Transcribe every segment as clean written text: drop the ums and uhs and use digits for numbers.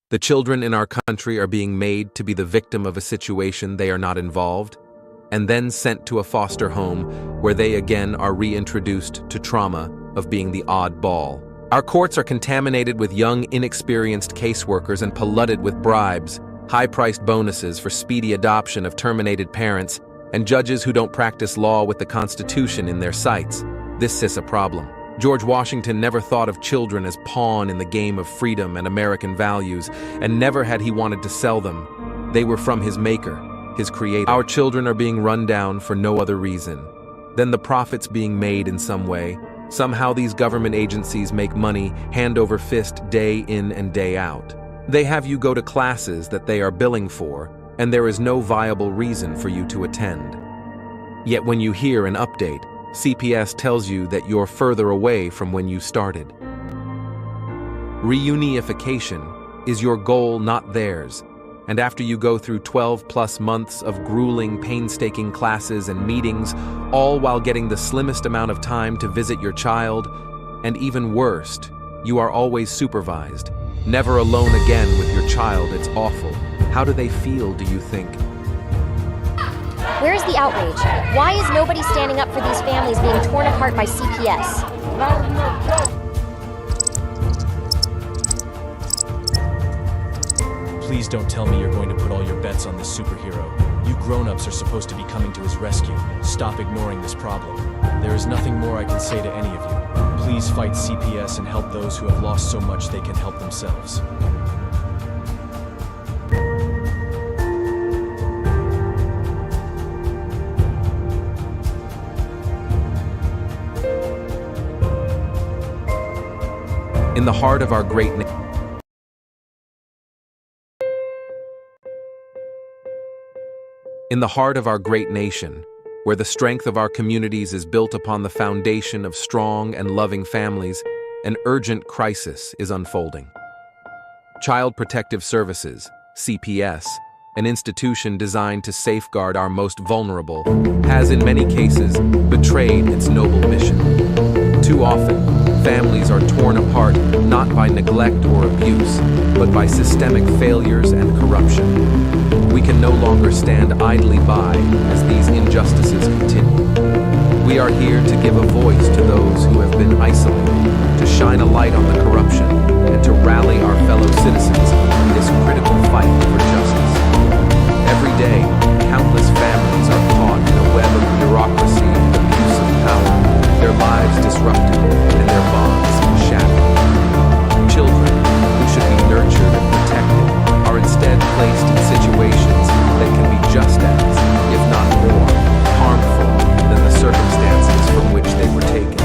The children in our country are being made to be the victim of a situation they are not involved, and then sent to a foster home where they again are reintroduced to trauma of being the odd ball. Our courts are contaminated with young, inexperienced caseworkers and polluted with bribes, high-priced bonuses for speedy adoption of terminated parents, and judges who don't practice law with the Constitution in their sights. This is a problem. George Washington never thought of children as pawn in the game of freedom and American values, and never had he wanted to sell them. They were from his maker, his creator. Our children are being run down for no other reason than the profits being made in some way. Somehow these government agencies make money hand over fist day in and day out. They have you go to classes that they are billing for, and there is no viable reason for you to attend. Yet when you hear an update, CPS tells you that you're further away from when you started. Reunification is your goal, not theirs. And after you go through 12+ months of grueling, painstaking classes and meetings, all while getting the slimmest amount of time to visit your child, and even worst, you are always supervised, never alone again with your child. It's awful. How do they feel, do you think? Where's the outrage? Why is nobody standing up for these families being torn apart by CPS? Please don't tell me you're going to put all your bets on this superhero. You grown-ups are supposed to be coming to his rescue. Stop ignoring this problem. There is nothing more I can say to any of you. Please fight CPS and help those who have lost so much they can help themselves. In the heart of our great nation, where the strength of our communities is built upon the foundation of strong and loving families, an urgent crisis is unfolding. Child Protective Services, CPS, an institution designed to safeguard our most vulnerable, has in many cases betrayed its noble mission. Too often, families are torn apart not by neglect or abuse, but by systemic failures and corruption. We can no longer stand idly by as these injustices continue. We are here to give a voice to those who have been isolated, to shine a light on the corruption, and to rally our fellow citizens in this critical fight for justice. Every day, countless families are caught in a web of bureaucracy and abuse of power, their lives disrupted and their bonds shattered. Children, who should be nurtured and protected, are instead placed in situations that can be just as, if not more, harmful than the circumstances from which they were taken.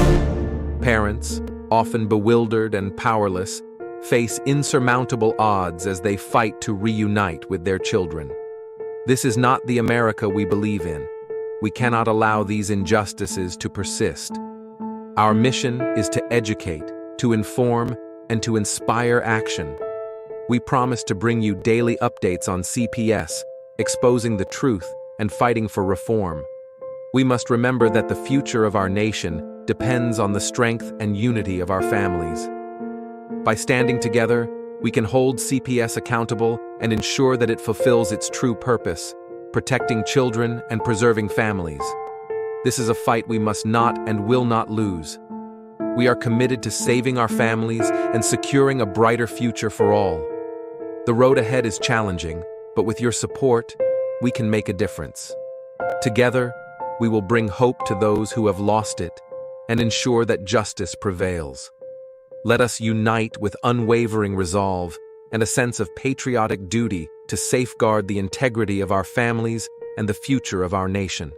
Parents, often bewildered and powerless, face insurmountable odds as they fight to reunite with their children. This is not the America we believe in. We cannot allow these injustices to persist. Our mission is to educate, to inform, and to inspire action. We promise to bring you daily updates on CPS, exposing the truth and fighting for reform. We must remember that the future of our nation depends on the strength and unity of our families. By standing together, we can hold CPS accountable and ensure that it fulfills its true purpose, protecting children and preserving families. This is a fight we must not and will not lose. We are committed to saving our families and securing a brighter future for all. The road ahead is challenging, but with your support, we can make a difference. Together, we will bring hope to those who have lost it and ensure that justice prevails. Let us unite with unwavering resolve and a sense of patriotic duty to safeguard the integrity of our families and the future of our nation.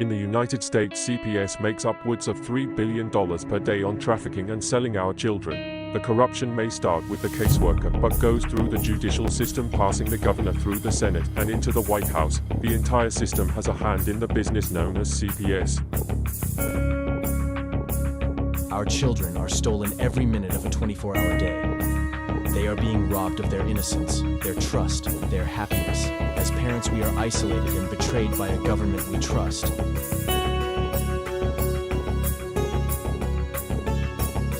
In the United States, CPS makes upwards of $3 billion per day on trafficking and selling our children. The corruption may start with the caseworker, but goes through the judicial system, passing the governor through the Senate and into the White House. The entire system has a hand in the business known as CPS. Our children are stolen every minute of a 24-hour day. They are being robbed of their innocence, their trust, their happiness, As parents, we are isolated and betrayed by a government we trust.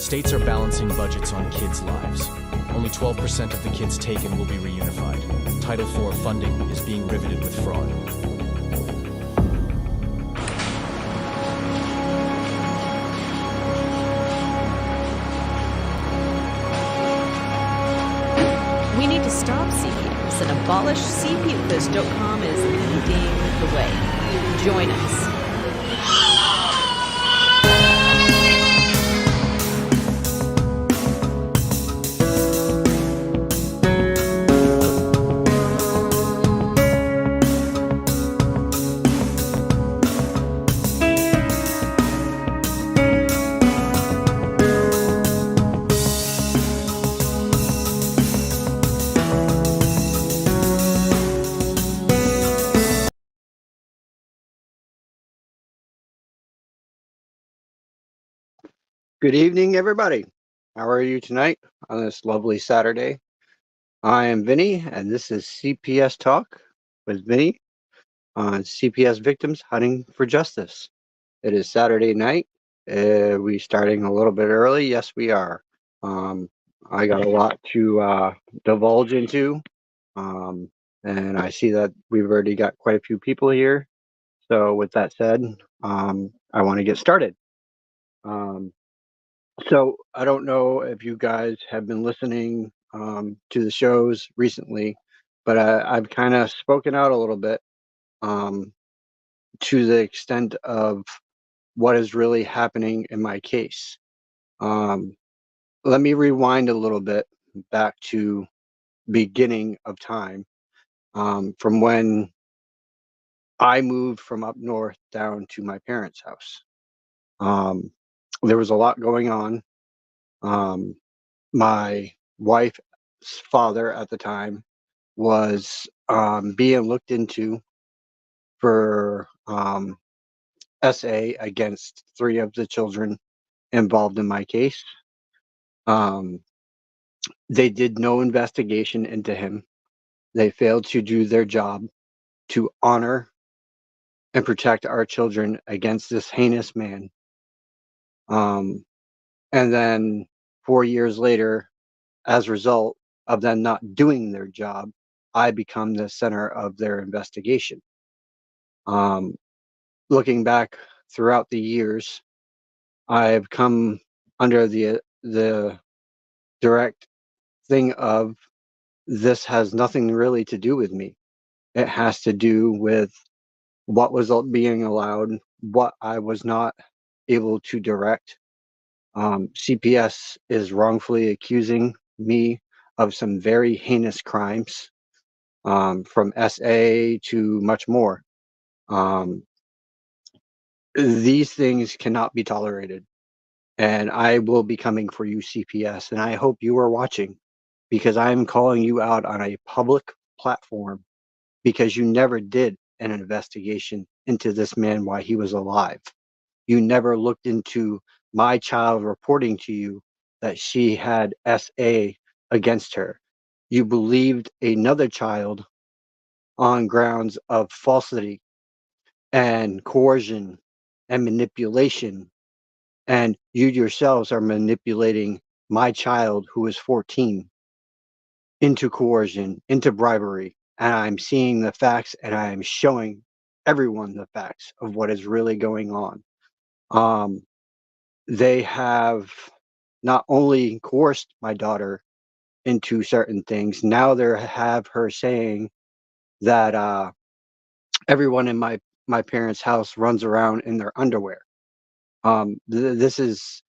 States are balancing budgets on kids' lives. Only 12% of the kids taken will be reunified. Title IV funding is being riveted with fraud. We need to stop CPS and abolish CPS.com is leading the way. Join us. Good evening, everybody. How are you tonight on this lovely Saturday? I am Vinny, and this is CPS Talk with Vinny on CPS Victims Hunting for Justice. It is Saturday night. We starting a little bit early. Yes, we are. I got a lot to divulge into, and I see that we've already got quite a few people here. So with that said, I want to get started. So I don't know if you guys have been listening to the shows recently, but I've kind of spoken out a little bit to the extent of what is really happening in my case. Let me rewind a little bit back to beginning of time, from when I moved from up north down to my parents' house. There was a lot going on. My wife's father at the time was being looked into for SA against 3 of the children involved in my case. They did no investigation into him. They failed to do their job to honor and protect our children against this heinous man. And then 4 years later, as a result of them not doing their job, I become the center of their investigation. Looking back throughout the years, I've come under the direct thing of this has nothing really to do with me. It has to do with what was being allowed, what I was not able to direct. CPS is wrongfully accusing me of some very heinous crimes, from SA to much more. These things cannot be tolerated, and I will be coming for you, CPS, and I hope you are watching, because I'm calling you out on a public platform because you never did an investigation into this man while he was alive. You never looked into my child reporting to you that she had SA against her. You believed another child on grounds of falsity and coercion and manipulation. And you yourselves are manipulating my child, who is 14, into coercion, into bribery. And I'm seeing the facts, and I am showing everyone the facts of what is really going on. They have not only coerced my daughter into certain things, now they have her saying that everyone in my parents' house runs around in their underwear. This is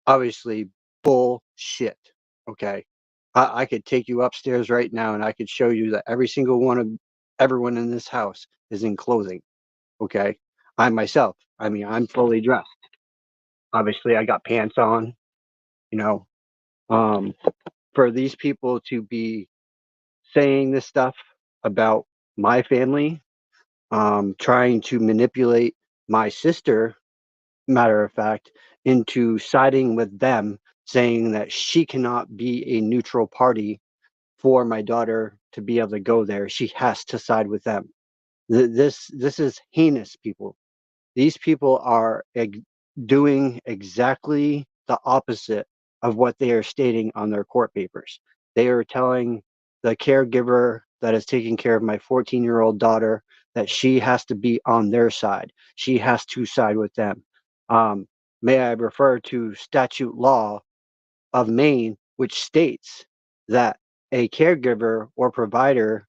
obviously bullshit. Okay, I could take you upstairs right now, and I could show you that every single one of everyone in this house is in clothing. Okay, I myself, I mean, I'm fully dressed. Obviously, I got pants on. You know, um, for these people to be saying this stuff about my family, trying to manipulate my sister, matter of fact, into siding with them, saying that she cannot be a neutral party for my daughter to be able to go there. She has to side with them. This is heinous, people. These people are doing exactly the opposite of what they are stating on their court papers. They are telling the caregiver that is taking care of my 14-year-old daughter that she has to be on their side. She has to side with them. May I refer to statute law of Maine, which states that a caregiver or provider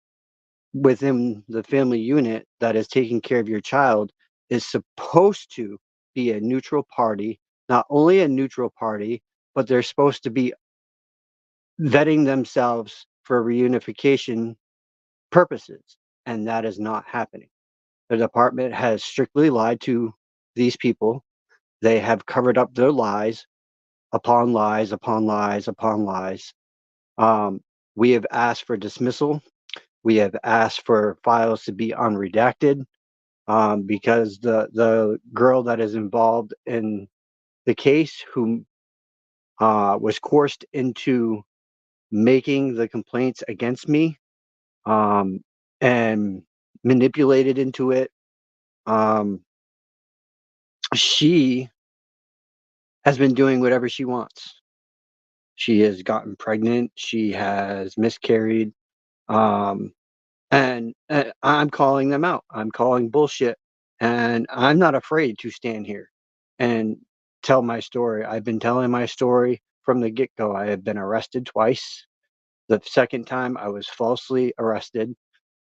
within the family unit that is taking care of your child is supposed to be a neutral party, not only a neutral party, but they're supposed to be vetting themselves for reunification purposes. And that is not happening. The department has strictly lied to these people. They have covered up their lies upon lies upon lies upon lies. We have asked for dismissal. We have asked for files to be unredacted. Because the girl that is involved in the case, who was coerced into making the complaints against me, and manipulated into it, um, she has been doing whatever she wants. She has gotten pregnant. She has miscarried. Um, and I'm calling them out. I'm calling bullshit, and I'm not afraid to stand here and tell my story. I've been telling my story from the get-go. I have been arrested twice. The second time I was falsely arrested.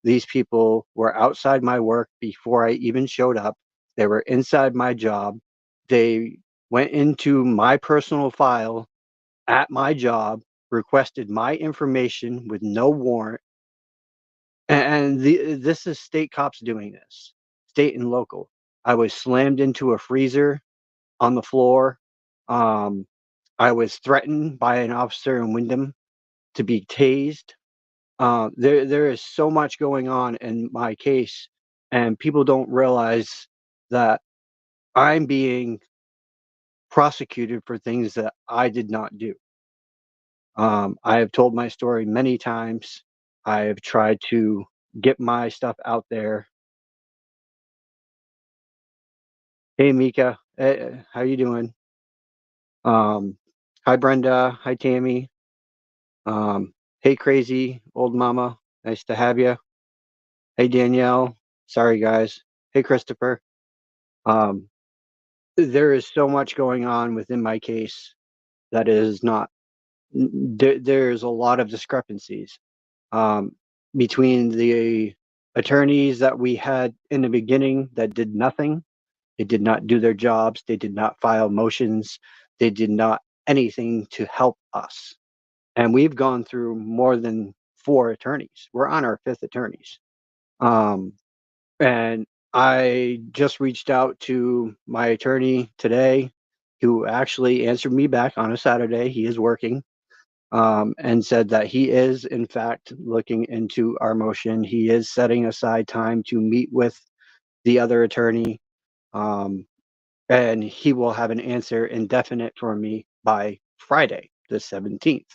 These people were outside my work before I even showed up. They were inside my job. They went into my personal file at my job, requested my information with no warrant. And this is state cops doing this, state and local. I was slammed into a freezer on the floor. Um, I was threatened by an officer in Wyndham to be tased. There is so much going on in my case, and people don't realize that I'm being prosecuted for things that I did not do. I have told my story many times. I have tried to get my stuff out there. Hey, Mika, how you doing? Um, Hi, Brenda. Hi, Tammy. Hey, crazy old mama. Nice to have you. Hey, Danielle. Sorry, guys. Hey, Christopher. Um, there is so much going on within my case that is not. There's a lot of discrepancies um, between the attorneys that we had in the beginning that did nothing. They did not do their jobs. They did not file motions. They did not anything to help us. And we've gone through more than 4 attorneys. We're on our 5th attorneys. Um, and I just reached out to my attorney today, who actually answered me back on a Saturday. He is working, and said that he is, in fact, looking into our motion. He is setting aside time to meet with the other attorney, um, and he will have an answer indefinite for me by Friday, the 17th.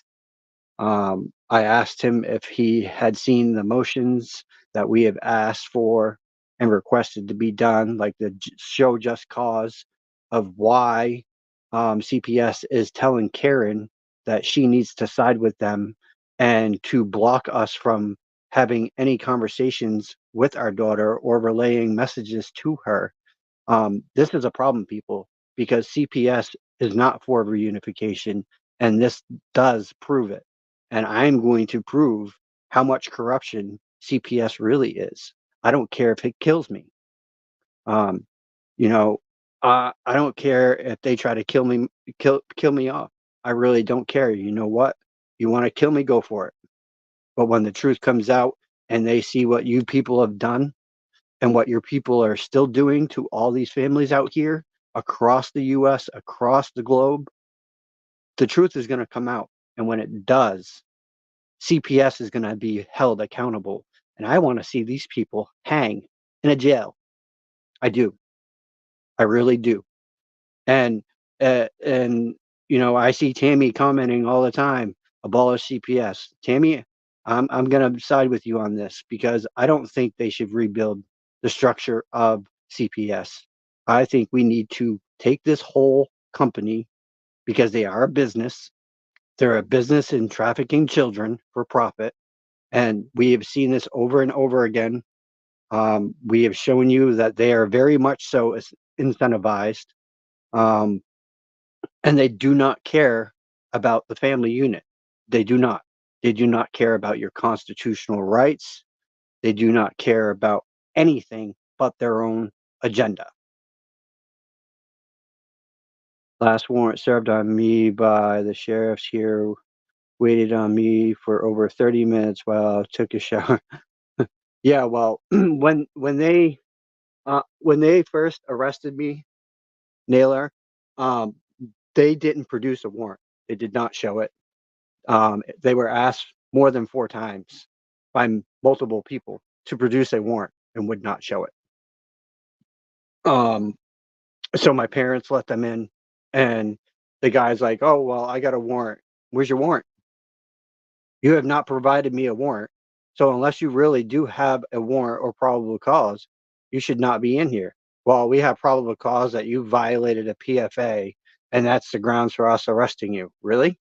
I asked him if he had seen the motions that we have asked for and requested to be done, like the show just cause of why CPS is telling Karen that she needs to side with them and to block us from having any conversations with our daughter or relaying messages to her. This is a problem, people, because CPS is not for reunification, and this does prove it. And I'm going to prove how much corruption CPS really is. I don't care if it kills me. Um, you know, I don't care if they try to kill me off. I really don't care. You know what? You want to kill me, go for it. But when the truth comes out and they see what you people have done and what your people are still doing to all these families out here across the US, across the globe, the truth is going to come out. And when it does, CPS is going to be held accountable. And I want to see these people hang in a jail. I do. I really do. And and I see Tammy commenting all the time, abolish CPS. Tammy, I'm going to side with you on this because I don't think they should rebuild the structure of CPS. I think we need to take this whole company because they are a business. They're a business in trafficking children for profit. And we have seen this over and over again. We have shown you that they are very much so incentivized, um, and they do not care about the family unit. They do not. They do not care about your constitutional rights. They do not care about anything but their own agenda. Last warrant served on me by the sheriffs here waited on me for over 30 minutes while I took a shower. Yeah, well, when they first arrested me, Naylor, um, they didn't produce a warrant. They did not show it. They were asked more than 4 times by multiple people to produce a warrant and would not show it. Um, so my parents let them in, and the guy's like, "Oh, well, I got a warrant. Where's your warrant? You have not provided me a warrant. So unless you really do have a warrant or probable cause, you should not be in here." Well, we have probable cause that you violated a PFA, and that's the grounds for us arresting you. Really?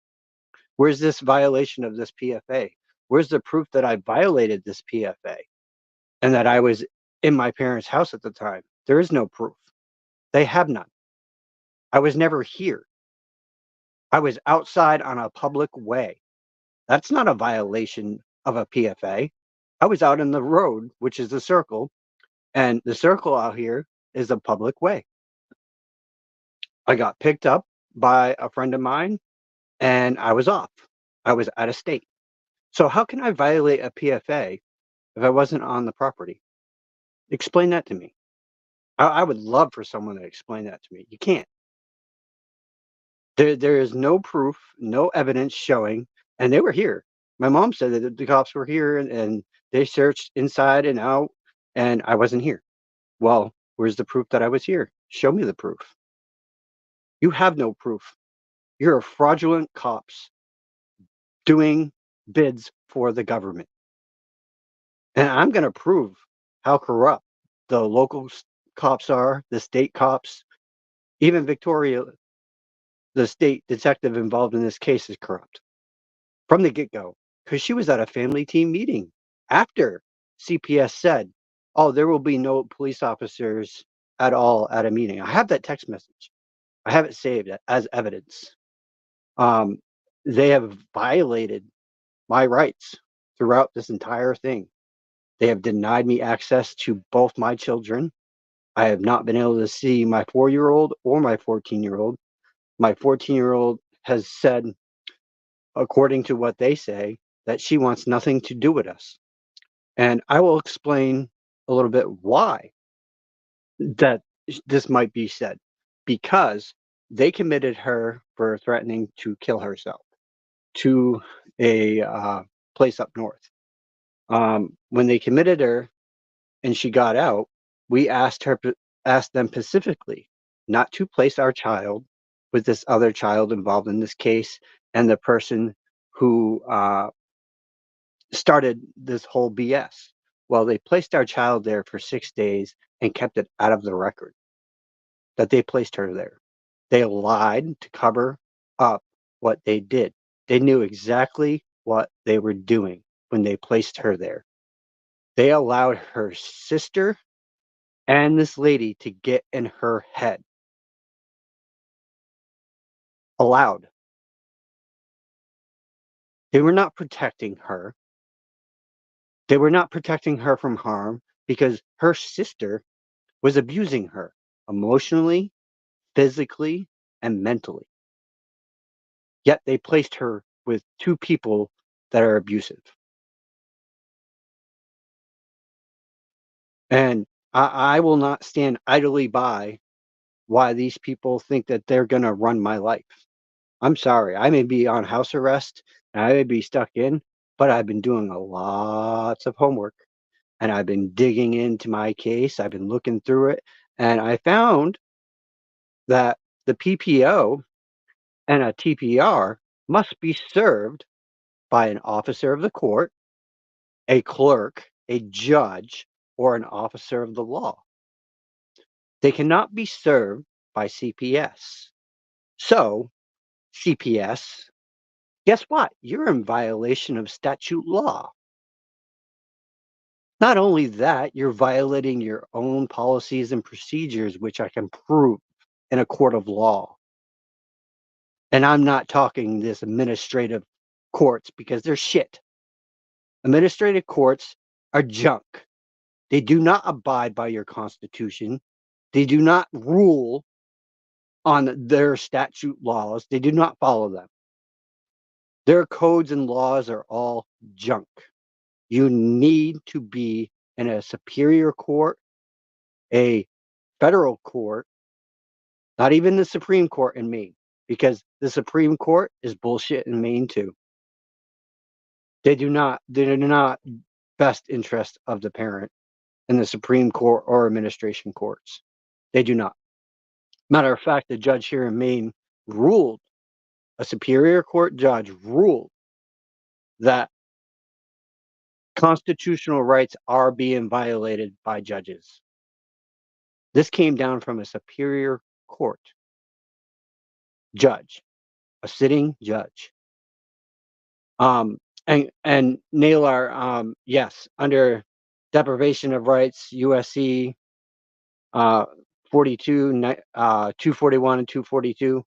Where's this violation of this PFA? Where's the proof that I violated this PFA and that I was in my parents' house at the time? There is no proof. They have none. I was never here. I was outside on a public way. That's not a violation of a PFA. I was out in the road, which is the circle, and the circle out here is a public way. I got picked up by a friend of mine and I was off. I was out of state. So how can I violate a PFA if I wasn't on the property? Explain that to me. I would love for someone to explain that to me. You can't. There is no proof, no evidence showing, and they were here. My mom said that the cops were here and they searched inside and out, and I wasn't here. Well, where's the proof that I was here? Show me the proof. You have no proof. You're a fraudulent cops doing bids for the government. And I'm going to prove how corrupt the local cops are, the state cops, even Victoria, the state detective involved in this case, is corrupt from the get go because she was at a family team meeting after CPS said, "Oh, there will be no police officers at all at a meeting." I have that text message. I have it saved as evidence. Um, they have violated my rights throughout this entire thing. They have denied me access to both my children. I have not been able to see my 4-year-old or my 14-year-old. My 14-year-old has said, according to what they say, that she wants nothing to do with us. And I will explain a little bit why that this might be said. Because they committed her for threatening to kill herself to a place up north. When they committed her and she got out, we asked them specifically not to place our child with this other child involved in this case and the person who started this whole BS. Well, they placed our child there for 6 days and kept it out of the record that they placed her there. They lied to cover up what they did. They knew exactly what they were doing when they placed her there. They allowed her sister and this lady to get in her head. Allowed. They were not protecting her. They were not protecting her from harm because her sister was abusing her emotionally, physically, and mentally. Yet they placed her with 2 people that are abusive. And I will not stand idly by why these people think that they're going to run my life. I'm sorry. I may be on house arrest and I may be stuck in, but I've been doing a lots of homework and I've been digging into my case. I've been looking through it and I found that the PPO and a TPR must be served by an officer of the court a clerk, a judge, or an officer of the law. They cannot be served by CPS. So, CPS, guess what? You're in violation of statute law. Not only that, you're violating your own policies and procedures, which I can prove in a court of law. And I'm not talking this administrative courts because they're shit. Administrative courts are junk. They do not abide by your constitution. They do not rule on their statute laws. They do not follow them. Their codes and laws are all junk. You need to be in a superior court, a federal court, not even the Supreme Court in Maine, because the Supreme Court is bullshit in Maine too. They do not best interest of the parent in the Supreme Court or administration courts. They do not. Matter of fact, the judge here in Maine ruled, a Superior Court judge ruled that constitutional rights are being violated by judges. This came down from a Superior Court judge, a sitting judge. And Naylor, yes, under deprivation of rights, USC 42, 241 and 242.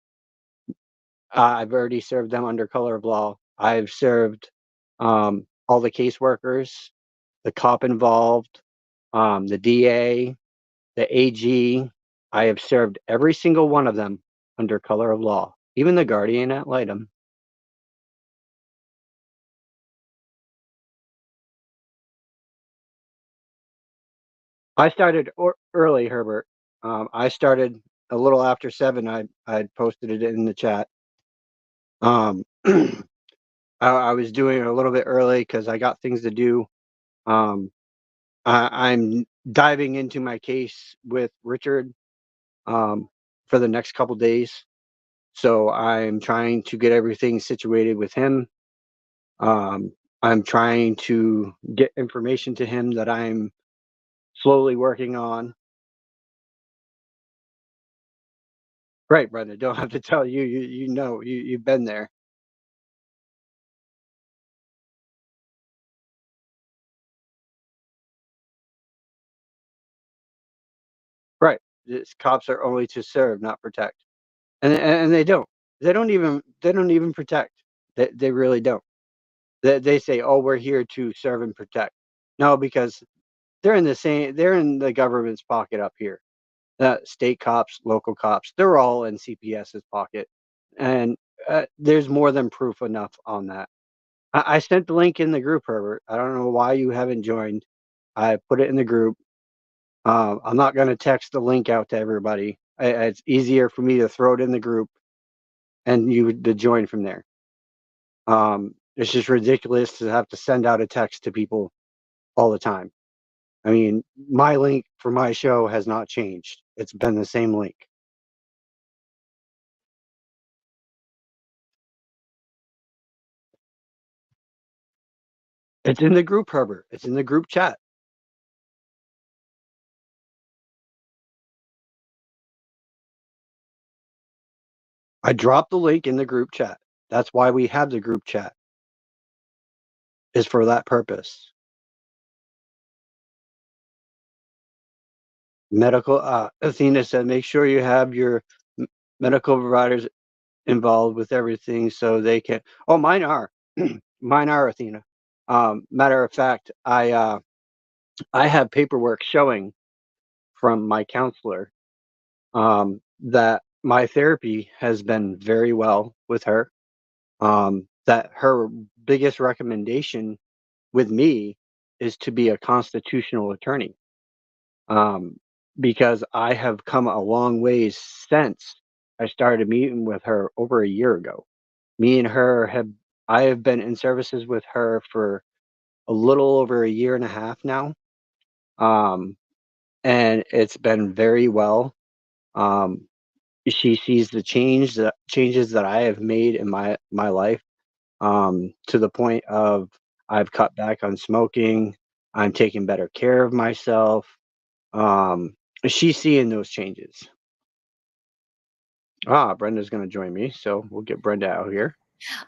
I've already served them under color of law. I've served all the caseworkers, the cop involved, the DA, the AG. I have served every single one of them under color of law, even the guardian ad litem. I started early, Herbert. I started a little after 7. I posted it in the chat. I was doing it a little bit early because I got things to do. I'm diving into my case with Richard for the next couple days. So I'm trying to get everything situated with him. I'm trying to get information to him that I'm slowly working on. Right, Brenda. Don't have to tell you. You know. You've been there. Right. It's, cops are only to serve, not protect, and they don't. They don't even protect. They really don't. They say, "Oh, we're here to serve and protect." No, because they're in the same. They're in the government's pocket up here. State cops, local cops, they're all in CPS's pocket, and there's more than proof enough on that. I sent the link in the group, Herbert. I don't know why you haven't joined. I put it in the group. I'm not going to text the link out to everybody. It's easier for me to throw it in the group and you to join from there. It's just ridiculous to have to send out a text to people all the time. I mean, my link for my show has not changed. It's been the same link. It's in the group, Herbert. It's in the group chat. I dropped the link in the group chat. That's why we have the group chat. Is for that purpose. Medical Athena said, make sure you have your medical providers involved with everything so they can. Oh, mine are. Mine are, Athena. Matter of fact, I have paperwork showing from my counselor that my therapy has been very well with her. That her biggest recommendation with me is to be a constitutional attorney. Because I have come a long ways since I started meeting with her over a year ago. Me and her I have been in services with her for a little over a year and a half now. And it's been very well. She sees the changes that I have made in my life, to the point of I've cut back on smoking. I'm taking better care of myself. Um, she's seeing those changes. Brenda's going to join me, so we'll get Brenda out here.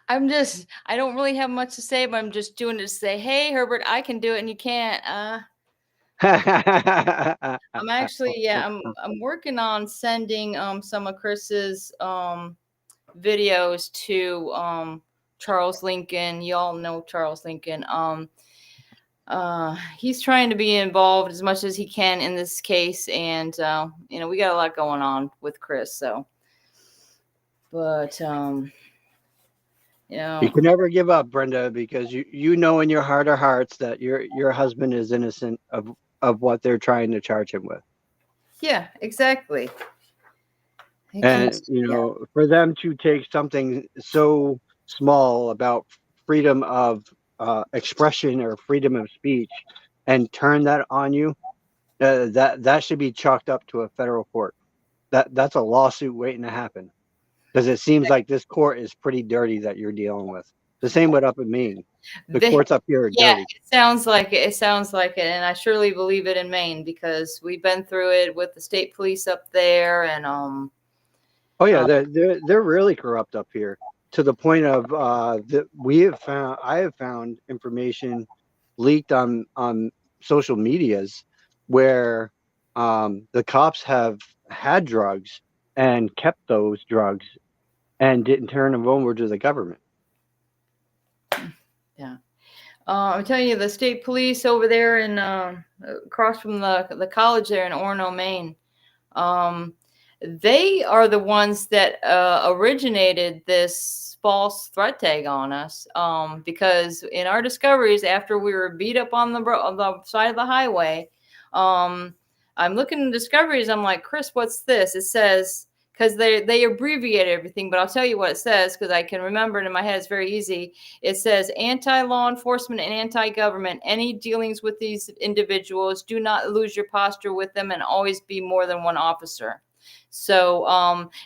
I don't really have much to say, but I'm just doing it to say, hey, Herbert, I can do it and you can't. I'm actually, yeah, I'm working on sending some of Chris's videos to Charles Lincoln. Y'all know Charles Lincoln. He's trying to be involved as much as he can in this case, and we got a lot going on with Chris, so but you can never give up, Brenda, because you know in your heart of hearts that your husband is innocent of what they're trying to charge him with. Yeah, exactly. And for them to take something so small about freedom of expression or freedom of speech and turn that on you, that should be chalked up to a federal court. That's a lawsuit waiting to happen, because it seems like this court is pretty dirty that you're dealing with. The same with up in Maine. The courts up here are dirty. It sounds like it. It sounds like it, and I surely believe it in Maine because we've been through it with the state police up there, and oh yeah, they're really corrupt up here, to the point of I have found information leaked on social medias where the cops have had drugs and kept those drugs and didn't turn them over to the government. Yeah. I'm telling you, the state police over there in across from the college there in Orono, Maine, they are the ones that originated this false threat tag on us. Because in our discoveries, after we were beat up on the side of the highway, I'm looking at discoveries. I'm like, Chris, what's this? It says, because they abbreviate everything, but I'll tell you what it says because I can remember it in my head. It's very easy. It says anti-law enforcement and anti-government. Any dealings with these individuals, do not lose your posture with them and always be more than one officer. So,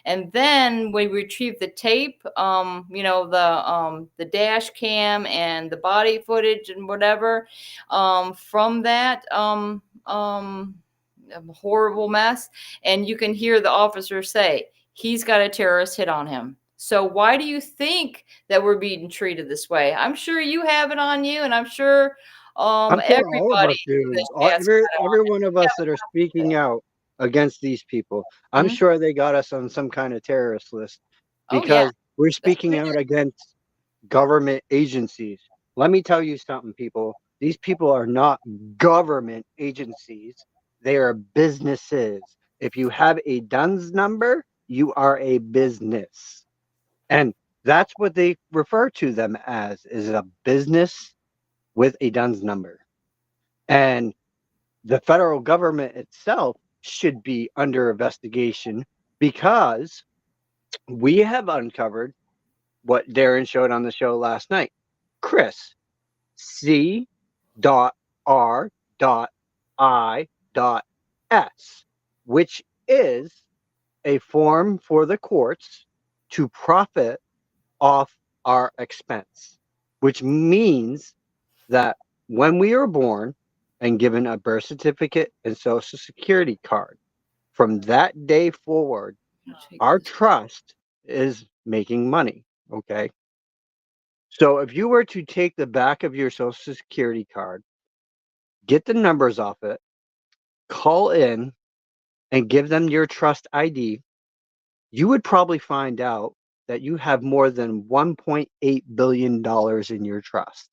and then we retrieve the tape, the dash cam and the body footage and whatever, from that, horrible mess, and you can hear the officer say he's got a terrorist hit on him. So why do you think that we're being treated this way? I'm sure you have it on you, and I'm sure everybody, all of us do. Every one of us that are speaking out against these people, I'm sure they got us on some kind of terrorist list, because we're speaking out against government agencies. Let me tell you something, people. These people are not government agencies. They are businesses. If you have a DUNS number, you are a business. And that's what they refer to them as, is a business with a DUNS number. And the federal government itself should be under investigation, because we have uncovered what Darren showed on the show last night. Chris, C.R.I.S, which is a form for the courts to profit off our expense, which means that when we are born and given a birth certificate and social security card, from that day forward, our trust is making money. Okay. So if you were to take the back of your social security card, get the numbers off it, call in and give them your trust ID, you would probably find out that you have more than $1.8 billion in your trust.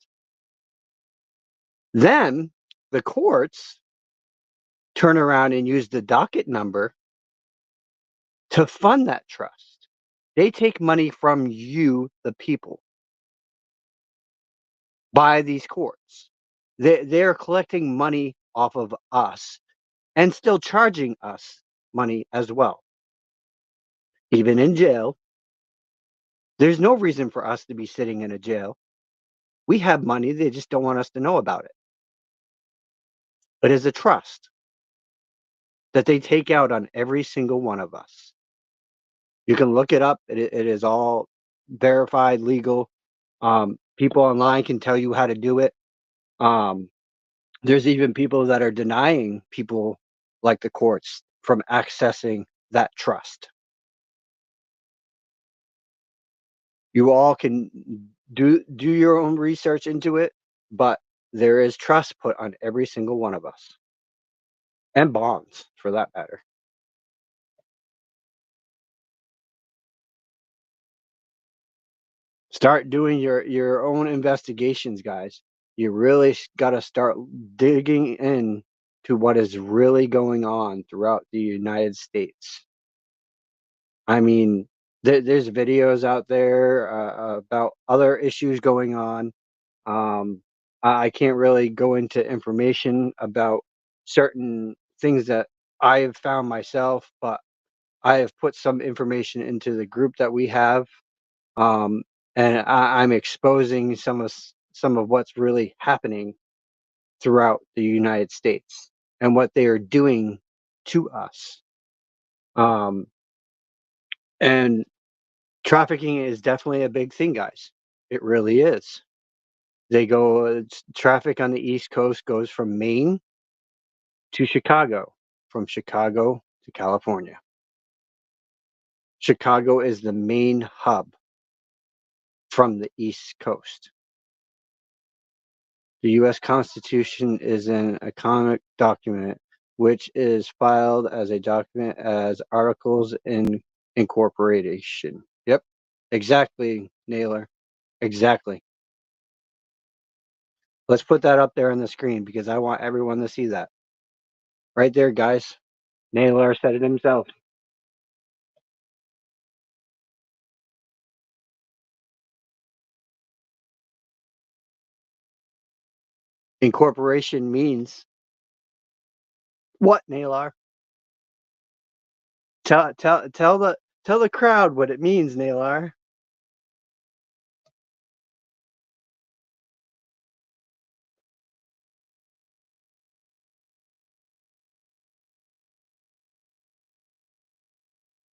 Then the courts turn around and use the docket number to fund that trust. They take money from you, the people, by these courts. They're collecting money off of us and still charging us money as well. Even in jail, there's no reason for us to be sitting in a jail. We have money, they just don't want us to know about it. It is a trust that they take out on every single one of us. You can look it up. It is all verified, legal. People online can tell you how to do it. There's even people that are denying people like the courts from accessing that trust. You all can do your own research into it, but there is trust put on every single one of us, and bonds for that matter. Start doing your own investigations, guys. You really got to start digging in to what is really going on throughout the United States. I mean, there's videos out there about other issues going on. I can't really go into information about certain things that I have found myself, but I have put some information into the group that we have, um, and I'm exposing some of what's really happening throughout the United States and what they are doing to us. Um, and trafficking is definitely a big thing, guys. It really is. Traffic on the East Coast goes from Maine to Chicago, from Chicago to California. Chicago is the main hub from the East Coast. The U.S. Constitution is an iconic document which is filed as a document as Articles in Incorporation. Yep, exactly, Naylor. Exactly. Let's put that up there on the screen because I want everyone to see that. Right there, guys. Naylor said it himself. Incorporation means what, Naylor? Tell the crowd what it means, Naylor.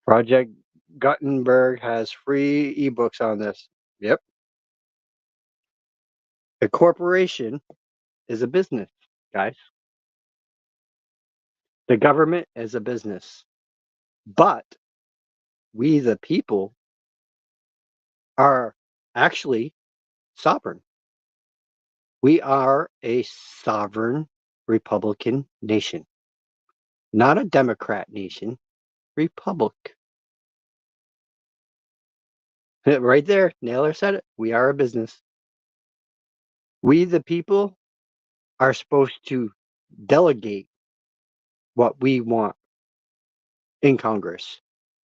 Project Gutenberg has free ebooks on this. Yep. A corporation is a business, guys. The government is a business. But we, the people, are actually sovereign. We are a sovereign Republican nation, not a Democrat nation, Republic. Right there, Naylor said it. We are a business. We, the people, are supposed to delegate what we want in Congress.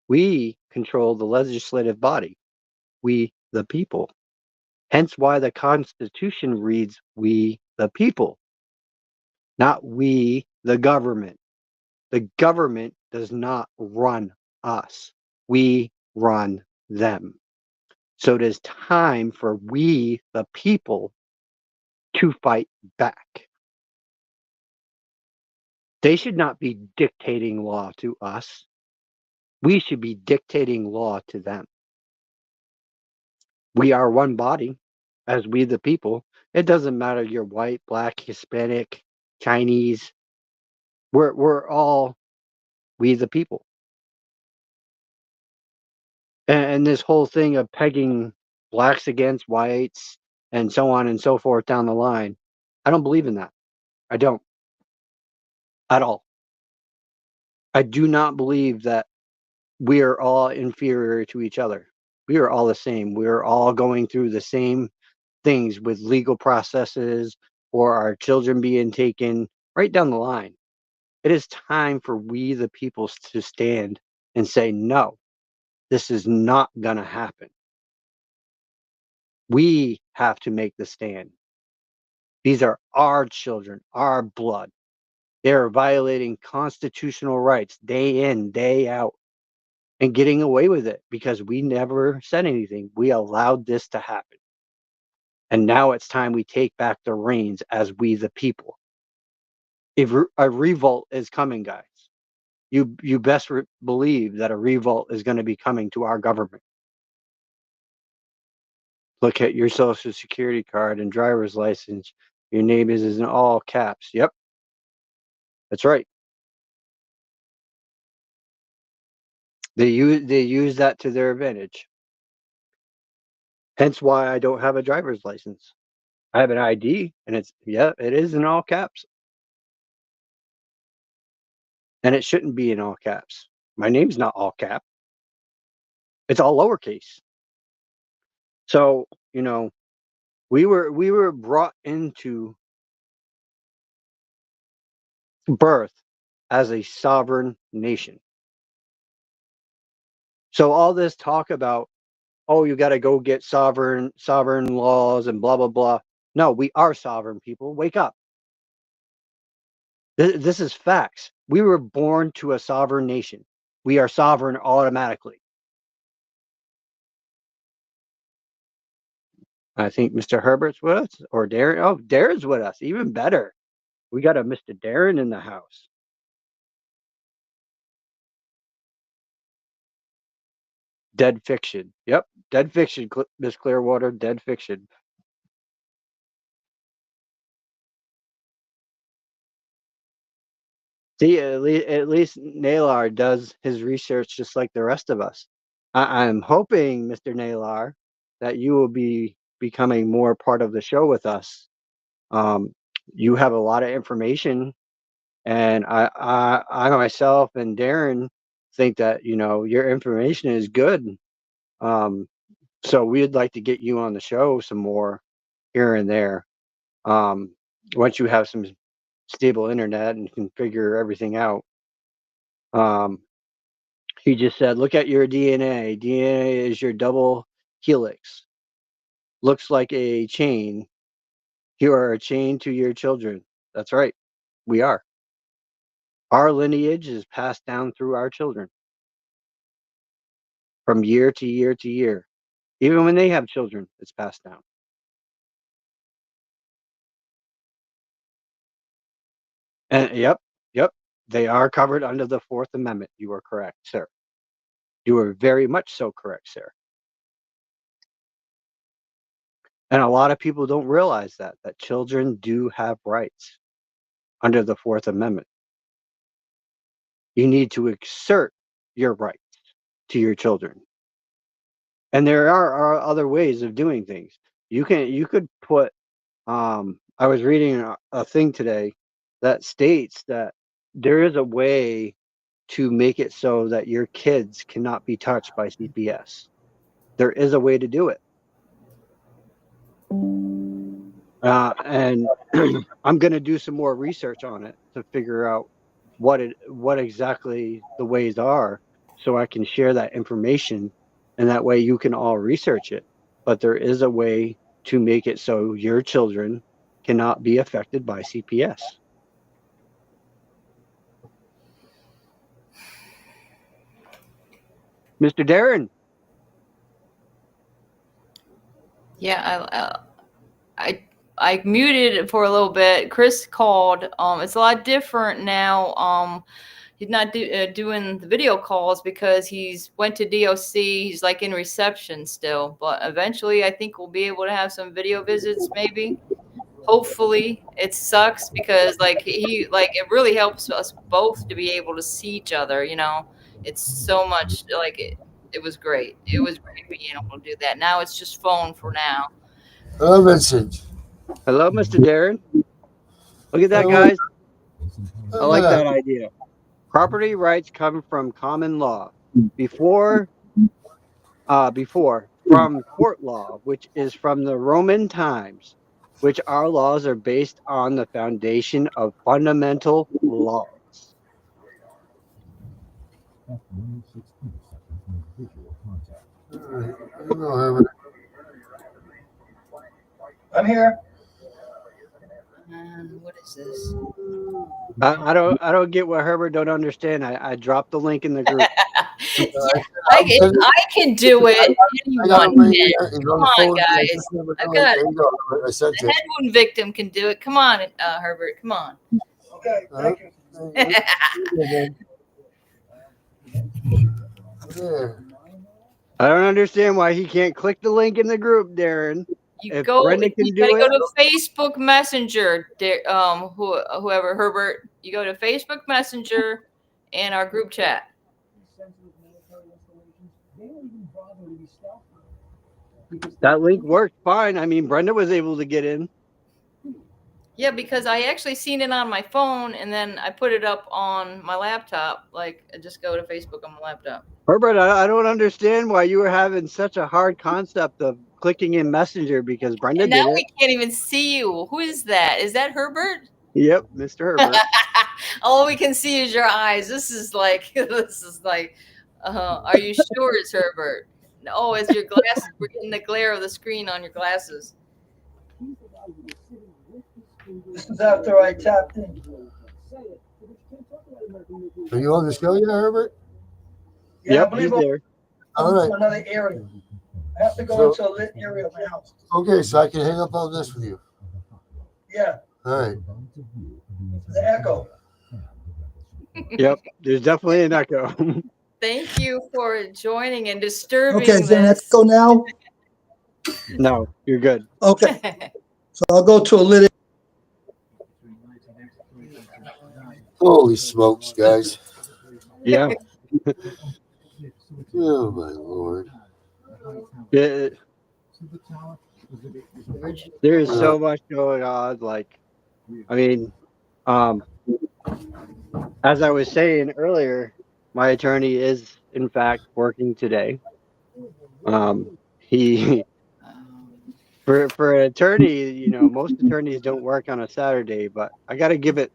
We control the legislative body. We, the people. Hence why the Constitution reads, we, the people, not we, the government. The government does not run us. We run them. So it is time for we, the people, to fight back. They should not be dictating law to us. We should be dictating law to them. We are one body as we the people. It doesn't matter you're white, black, Hispanic, Chinese. We're all we the people. And this whole thing of pegging blacks against whites and so on and so forth down the line, I don't believe in that. I don't at all. I do not believe that we are all inferior to each other. We are all the same. We are all going through the same things with legal processes or our children being taken right down the line. It is time for we, the people, to stand and say, no, this is not going to happen. We have to make the stand. These are our children, our blood. They are violating constitutional rights day in, day out, and getting away with it because we never said anything. We allowed this to happen. And now it's time we take back the reins as we, the people. If a revolt is coming, guys, you best believe that a revolt is going to be coming to our government. Look at your social security card and driver's license. Your name is in all caps. Yep, that's right. They use that to their advantage. Hence why I don't have a driver's license. I have an ID, and it is in all caps, and it shouldn't be in all caps. My name's not all cap; it's all lowercase. So we were brought into birth as a sovereign nation. So all this talk about, oh, you got to go get sovereign laws and blah blah blah. No, we are sovereign people. Wake up. This is facts. We were born to a sovereign nation. We are sovereign automatically. I think Mr. Herbert's with us, or Darren. Oh, Darren's with us. Even better. We got a Mr. Darren in the house. Dead fiction. Yep, dead fiction, Miss Clearwater. Dead fiction. See, at least Naylor does his research just like the rest of us. I'm hoping, Mr. Naylor, that you will be becoming more part of the show with us. You have a lot of information, and I myself and Darren think that your information is good. So we'd like to get you on the show some more here and there. Once you have some stable internet and can figure everything out. He just said, look at your DNA. DNA is your double helix. Looks like a chain. You are a chain to your children. That's right. We are. Our lineage is passed down through our children from year to year to year. Even when they have children, it's passed down. And yep. They are covered under the Fourth Amendment. You are correct, sir. You are very much so correct, sir. And a lot of people don't realize that children do have rights under the Fourth Amendment. You need to exert your rights to your children. And there are other ways of doing things. You could put I was reading a thing today that states that there is a way to make it so that your kids cannot be touched by CPS. There is a way to do it. And I'm going to do some more research on it to figure out what exactly the ways are, so I can share that information, and that way you can all research it. But there is a way to make it so your children cannot be affected by CPS. Mr. Darren. Yeah, I muted it for a little bit. Chris called. It's a lot different now. He's not doing the video calls because he's went to DOC. He's like in reception still, but eventually I think we'll be able to have some video visits. Maybe, hopefully. It sucks because it really helps us both to be able to see each other. It's so much it was great. It was great being able to do that. Now it's just phone for now. Hello, Vincent. Hello, Mr. Darren. Look at that, guys. I like that idea. Property rights come from common law before from court law, which is from the Roman times, which our laws are based on the foundation of fundamental laws. I'm here. What is this? I don't get what Herbert don't understand. I dropped the link in the group. I can do it. Anyone can. Come on, guys. I've got it. The head wound victim can do it. Come on, Herbert. Come on. Okay. Thank you. I don't understand why he can't click the link in the group, Darren. If Brenda can You do gotta it, go to Facebook Messenger, whoever, Herbert. You go to Facebook Messenger and our group chat. that link worked fine. I mean, Brenda was able to get in. Yeah, because I actually seen it on my phone and then I put it up on my laptop. Like, I just go to Facebook on my laptop. Herbert, I don't understand why you were having such a hard concept of clicking in Messenger because Brenda And now did it. we can't even see you. Who is that? Is that Herbert? Yep, Mr. Herbert. All we can see is your eyes. This is like, are you sure it's Herbert? No, it's your glasses. We're getting the glare of the screen on your glasses. This is after I tapped in. Are you on the show yet, Herbert? Yeah, I Yep, believe he's I'm there. All right. to another area. I have to go into a lit area of my house. Okay, so I can hang up on this with you. Yeah, All right. the echo. Yep, there's definitely an echo. Thank you for joining and disturbing Okay, is there an this. echo now? No, you're good. Okay, so I'll go to a lit. Holy smokes, guys. Yeah. Oh, my Lord. Yeah, there is so much going on. Like, I mean, as I was saying earlier, my attorney is in fact working today. He for an attorney, you know, most attorneys don't work on a Saturday, but I got to give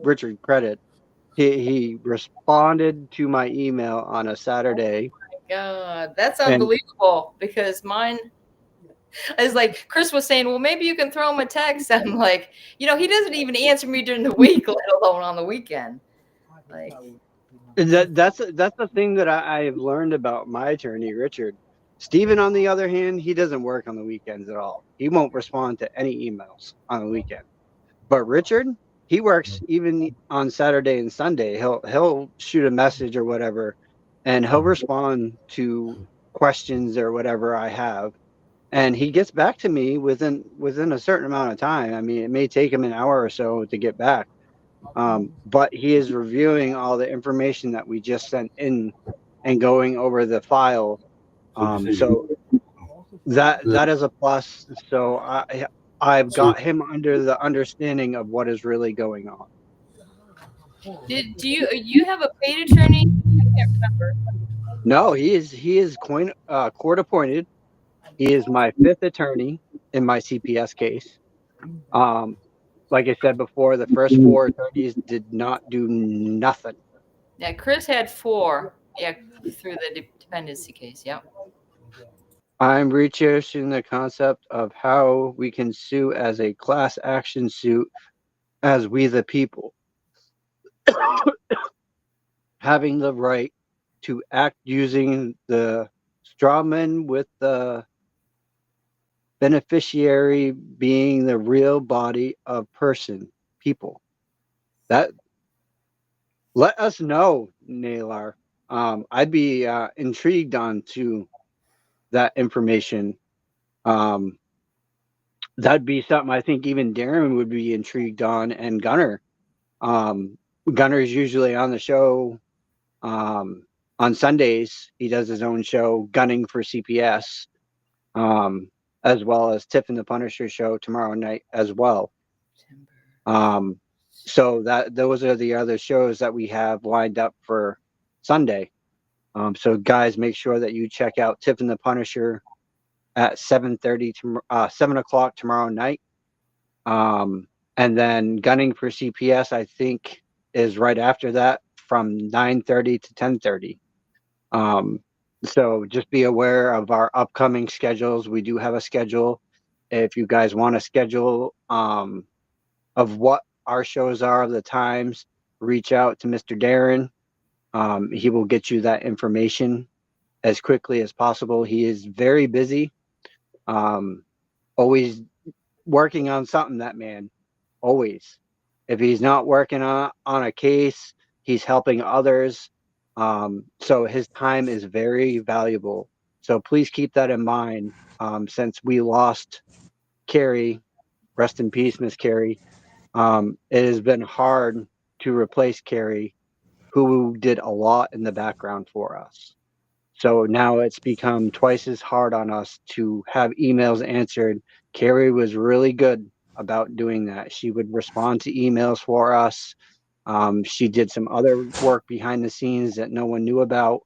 Richard credit. He responded to my email on a Saturday, God, that's and unbelievable because mine is like Chris was saying, well, maybe you can throw him a text. I'm like, he doesn't even answer me during the week, let alone on the weekend. Like, that's the thing that I've learned about my attorney, Richard. Steven, on the other hand, he doesn't work on the weekends at all. He won't respond to any emails on the weekend. But Richard, he works even on Saturday and Sunday. He'll shoot a message or whatever, and he'll respond to questions or whatever I have, and he gets back to me within a certain amount of time. I mean, it may take him an hour or so to get back, but he is reviewing all the information that we just sent in and going over the file. So that is a plus. So I've got him under the understanding of what is really going on. do you have a paid attorney? I can't remember. No, he is court appointed. He is my fifth attorney in my CPS case. Like I said before, the first four attorneys did not do nothing. Yeah, Chris had 4. Yeah, through the dependency case. Yep. I'm researching the concept of how we can sue as a class action suit as we the people. Having the right to act using the strawman with the beneficiary being the real body of person, people. That let us know, Nalar. I'd be intrigued on to that information. That'd be something I think even Darren would be intrigued on, and Gunner. Gunner's usually on the show on Sundays. He does his own show, Gunning for CPS, as well as Tiff and the Punisher show tomorrow night as well. So those are the other shows that we have lined up for Sunday. So guys, make sure that you check out Tiff and the Punisher at 7 o'clock tomorrow night. And then Gunning for CPS, I think, is right after that from 9:30 to 10:30. So just be aware of our upcoming schedules. We do have a schedule. If you guys want a schedule of what our shows are, the times, reach out to Mr. Darren. He will get you that information as quickly as possible. He is very busy, always working on something, that man, always. If he's not working on a case, he's helping others. So his time is very valuable. So please keep that in mind. Since we lost Carrie, rest in peace, Miss Carrie. It has been hard to replace Carrie, who did a lot in the background for us. So now it's become twice as hard on us to have emails answered. Carrie was really good about doing that. She would respond to emails for us. She did some other work behind the scenes that no one knew about.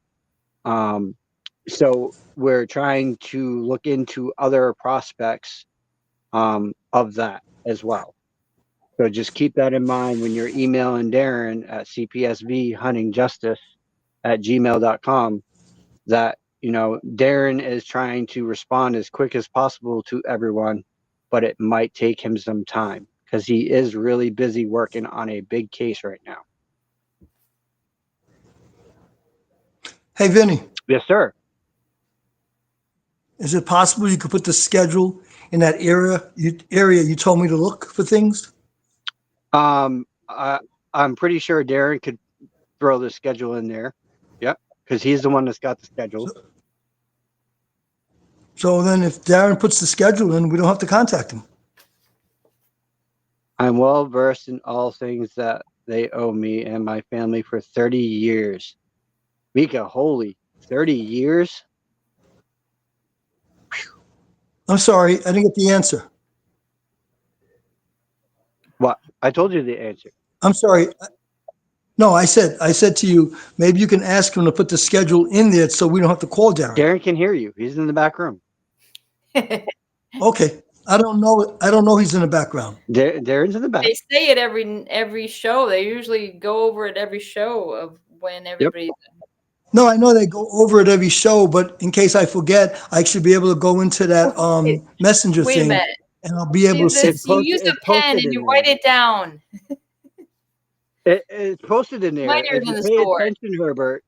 So we're trying to look into other prospects of that as well. So just keep that in mind when you're emailing Darren at cpsvhuntingjustice@gmail.com that, Darren is trying to respond as quick as possible to everyone, but it might take him some time because he is really busy working on a big case right now. Hey, Vinny, Yes, sir. is it possible you could put the schedule in that area you told me to look for things? I'm pretty sure Darren could throw the schedule in there. Yep, because he's the one that's got the schedule. So then if Darren puts the schedule in, we don't have to contact him. I'm well versed in all things that they owe me and my family for 30 years. Mika, holy 30 years? I'm sorry, I didn't get the answer. What? I told you the answer. I'm sorry. No, I said to you, maybe you can ask him to put the schedule in there so we don't have to call Darren. Darren can hear you. He's in the back room. Okay. I don't know he's in the background. Darren's in the back. They say it every show. They usually go over it every show of when everybody. No, I know they go over it every show, but in case I forget, I should be able to go into that messenger Wait a thing minute. and I'll be able to see. You use a pen and you write it down. It's posted in there. Minor If than you the pay sport. attention, Herbert.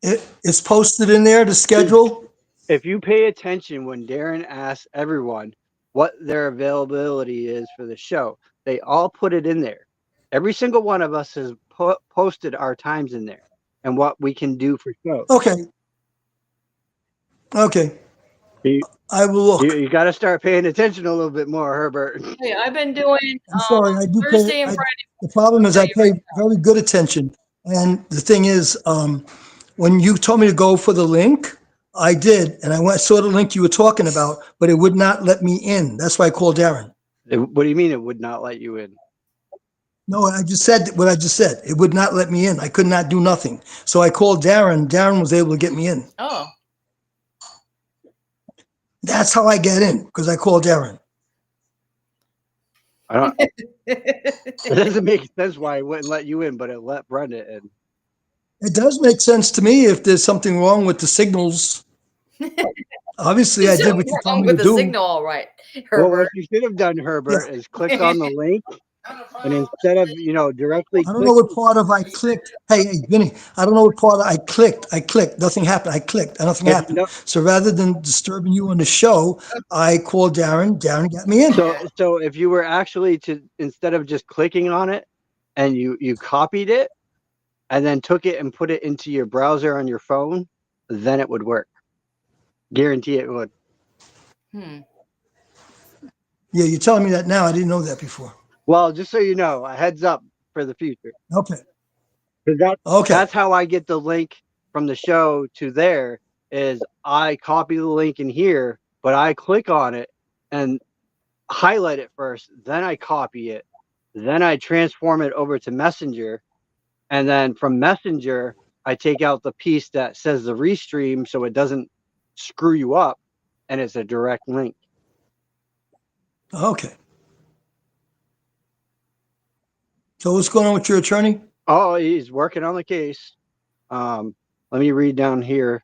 It's posted in there, the schedule. If you pay attention when Darren asks everyone what their availability is for the show, they all put it in there. Every single one of us has posted our times in there and what we can do for shows. Okay. I will look. You got to start paying attention a little bit more, Herbert. Yeah, I've been doing. I'm sorry, I do Thursday and pay. Friday. The problem is I pay very good attention, and the thing is, when you told me to go for the link, I did, and I saw the link you were talking about, but it would not let me in. That's why I called Darren. What do you mean it would not let you in? No, I just said what I just said. It would not let me in. I could not do nothing. So I called Darren. Darren was able to get me in. Oh. That's how I get in, because I called Darren. It doesn't make sense why it wouldn't let you in, but it let Brenda in. It does make sense to me if there's something wrong with the signals. Obviously, I did what you told me to the do. signal, all right, Well, Herbert. what you should have done, Herbert, is clicked on the link, and instead of directly, I don't know what part of I clicked. Hey, Vinny, I don't know what part of I clicked. Nothing happened. I clicked and nothing happened. So rather than disturbing you on the show, I called Darren. Darren got me in. So if you were actually instead of just clicking on it, and you copied it, and then took it and put it into your browser on your phone, then it would work. Guarantee it would. Yeah, you're telling me that now. I didn't know that before. Well, just so you know, a heads up for the future. Okay. That's how I get the link from the show to there. Is I copy the link in here, but I click on it and highlight it first, then I copy it, then I transform it over to Messenger, and then from Messenger I take out the piece that says the restream so it doesn't screw you up, and it's a direct link. Okay. So what's going on with your attorney? Oh, he's working on the case. Let me read down here.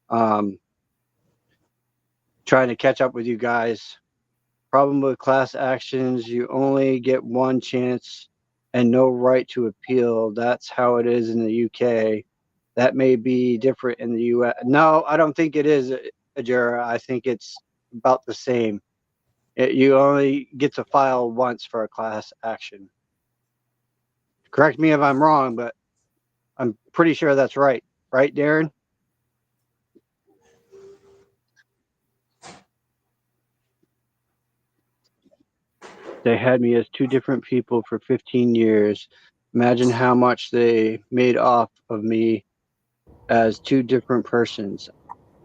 Trying to catch up with you guys. Problem with class actions, you only get one chance and no right to appeal. That's how it is in the UK. That may be different in the US. No, I don't think it is, Ajura. I think it's about the same. You only get to file once for a class action. Correct me if I'm wrong, but I'm pretty sure that's right. Right, Darren? They had me as two different people for 15 years. Imagine how much they made off of me as two different persons.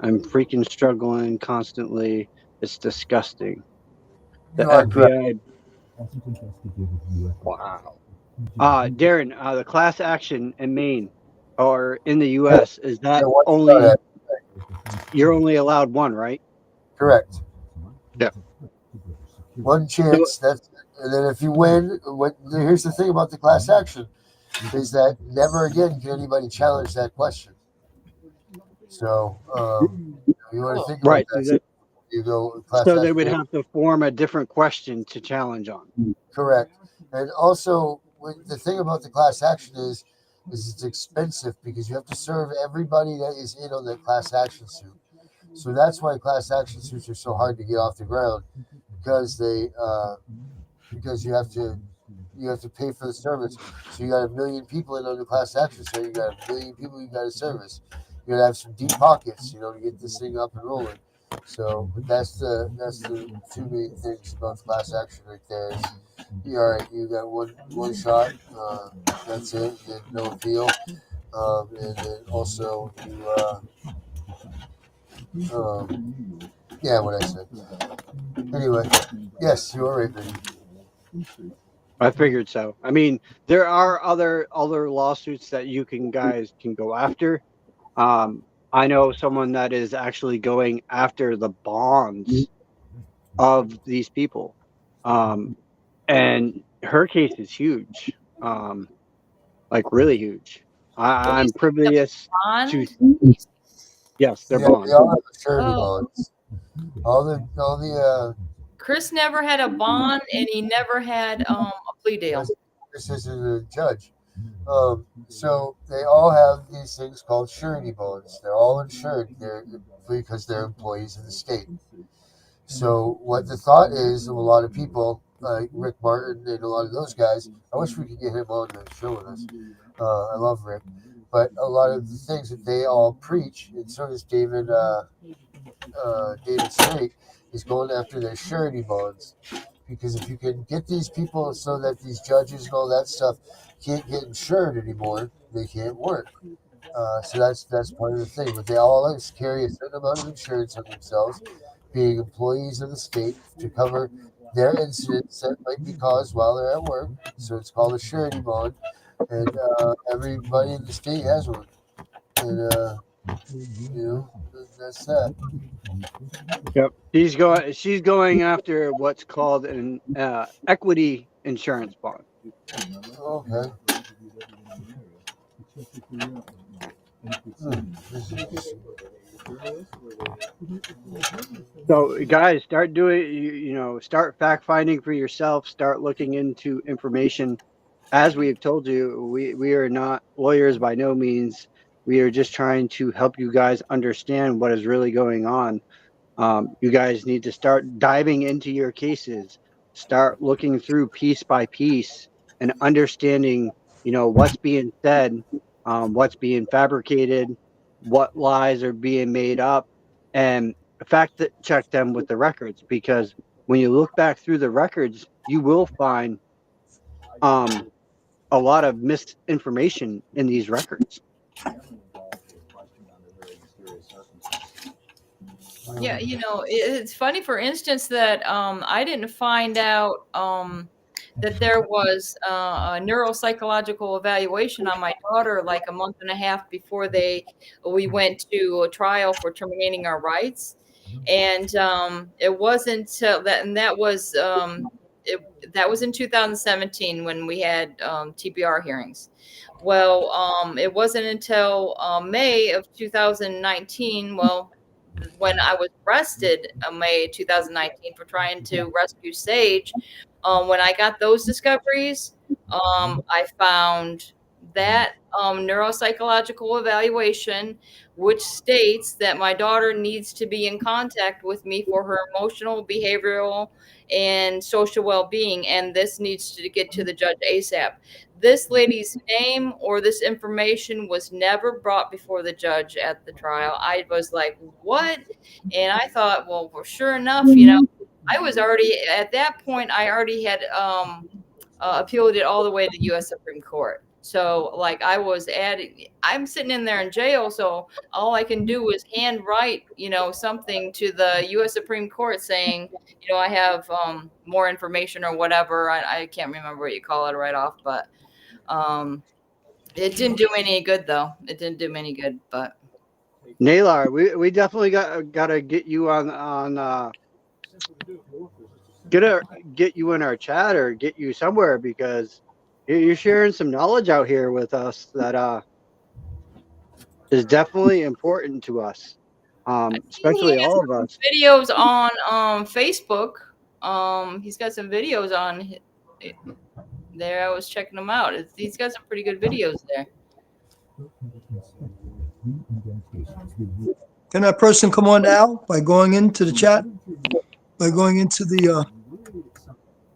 I'm freaking struggling constantly. It's disgusting. The You are correct. FBI. Wow. Darren, the class action in Maine or in the Yeah, U.S. is yeah, that one shot only at you're only allowed one, right? correct. Yeah. One So, chance. That's and then if you win, here's the thing about the class action is that never again can anybody challenge that question. So you want to think about right. that. So you go class So they would action. have to form a different question to challenge on. Correct. And also, the thing about the class action is it's expensive because you have to serve everybody that is in on the class action suit. So that's why class action suits are so hard to get off the ground because because you have to pay for the service. So you got a million people in on the class action suit. You got a million people you got to service. You got to have some deep pockets, to get this thing up and rolling. So that's the two main things about class action right there. All right, you got one shot. That's it. Then no appeal. And then also you yeah, what I said. Anyway, yes, you are right, Vinny. I figured so. I mean, there are other lawsuits that you guys can go after. I know someone that is actually going after the bonds of these people. And her case is huge. Like really huge. When you I'm say the privileged to bond, yes, their Yeah, they bonds. all have surety oh, bonds. All the Chris never had a bond and he never had a plea deal. this is a judge. So they all have these things called surety bonds. They're all insured. Because they're employees of the state. So what the thought is of a lot of people, like Rick Martin and a lot of those guys, I wish we could get him on the show with us. I love Rick, but a lot of the things that they all preach, and so does David Straight, is going after their surety bonds. Because if you can get these people so that these judges and all that stuff can't get insured anymore, they can't work. So that's part of the thing. But they all carry a certain amount of insurance on themselves, being employees of the state to cover their incidents that might be caused while they're at work. So it's called a surety bond, and everybody in the state has one. And that's that. Yep. She's going after what's called an equity insurance bond. Okay. So guys, start doing start fact finding for yourself, start looking into information. As we have told you, we are not lawyers by no means. We are just trying to help you guys understand what is really going on. You guys need to start diving into your cases, start looking through piece by piece and understanding, what's being said, what's being fabricated, what lies are being made up, and fact check them with the records. Because when you look back through the records, you will find a lot of misinformation in these records. Yeah, it's funny, for instance, that I didn't find out that there was a neuropsychological evaluation on my daughter like a month and a half before we went to a trial for terminating our rights, and it wasn't that, and that was in 2017 when we had TBR hearings. Well, it wasn't until May of 2019. Well, when I was arrested in May 2019 for trying to rescue Sage, when I got those discoveries, I found that neuropsychological evaluation, which states that my daughter needs to be in contact with me for her emotional, behavioral, and social well-being, and this needs to get to the judge ASAP. This lady's name or this information was never brought before the judge at the trial. I was like, what? And I thought, well, sure enough, I was already at that point. I already had appealed it all the way to the U.S. Supreme Court. So like I'm sitting in there in jail. So all I can do is handwrite, something to the U.S. Supreme Court saying, I have more information or whatever. I can't remember what you call it right off, but it didn't do me any good though. It didn't do me any good, but. Naylor, we definitely gotta get you get you in our chat or get you somewhere, because you're sharing some knowledge out here with us that is definitely important to us, He especially has all of us. videos on Facebook. He's got some videos on there. I was checking them out. He's got some pretty good videos there. Can that person come on now by going into the chat? By going into the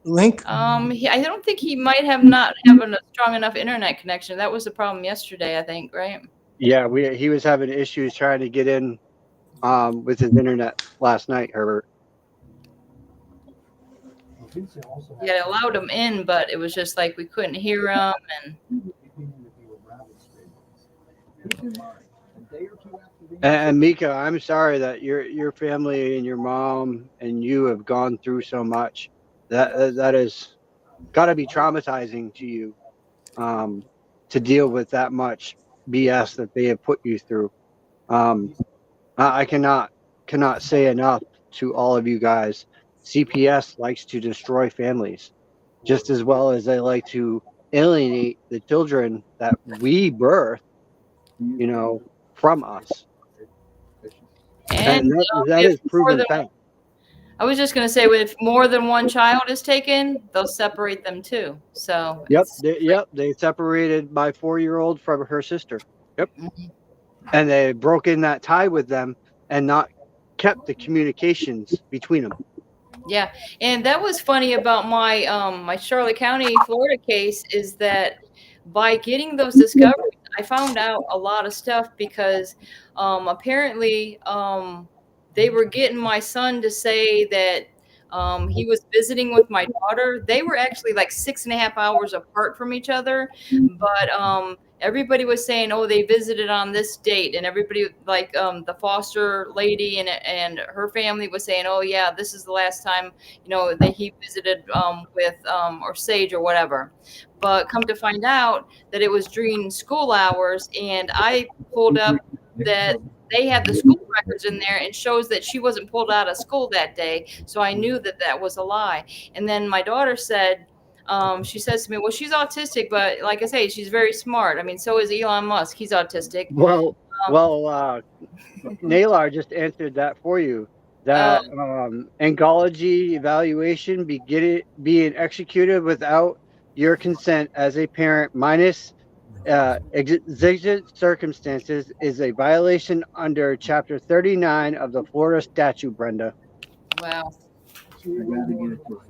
link? I don't think he might have not having a strong enough internet connection. That was the problem yesterday, I think, right? Yeah, he was having issues trying to get in with his internet last night, Herbert. Yeah, it allowed him in, but it was just like we couldn't hear him. And Mika, I'm sorry that your family and your mom and you have gone through so much. That is got to be traumatizing to you, to deal with that much BS that they have put you through. I cannot say enough to all of you guys. CPS likes to destroy families just as well as they like to alienate the children that we birth, from us. And that is proven fact. I was just going to say, if more than one child is taken, they'll separate them too. So they separated my 4-year-old from her sister. Yep. Mm-hmm. And they broke in that tie with them and not kept the communications between them. Yeah, and that was funny about my my Charlotte County, Florida case, is that by getting those discoveries, I found out a lot of stuff, because apparently they were getting my son to say that he was visiting with my daughter. They were actually like 6.5 hours apart from each other, but everybody was saying, oh, they visited on this date, and everybody, like the foster lady and her family, was saying, oh yeah, this is the last time that he visited with or Sage or whatever. But come to find out that it was during school hours, and I pulled up that they had the school records in there, and shows that she wasn't pulled out of school that day. So I knew that that was a lie. And then my daughter said, she says to me, well, she's autistic, but like I say, she's very smart. I mean, so is Elon Musk. He's autistic. Naylor just answered that for you. That oncology evaluation being executed without your consent as a parent, minus exigent circumstances, is a violation under Chapter 39 of the Florida statute, Brenda. Wow.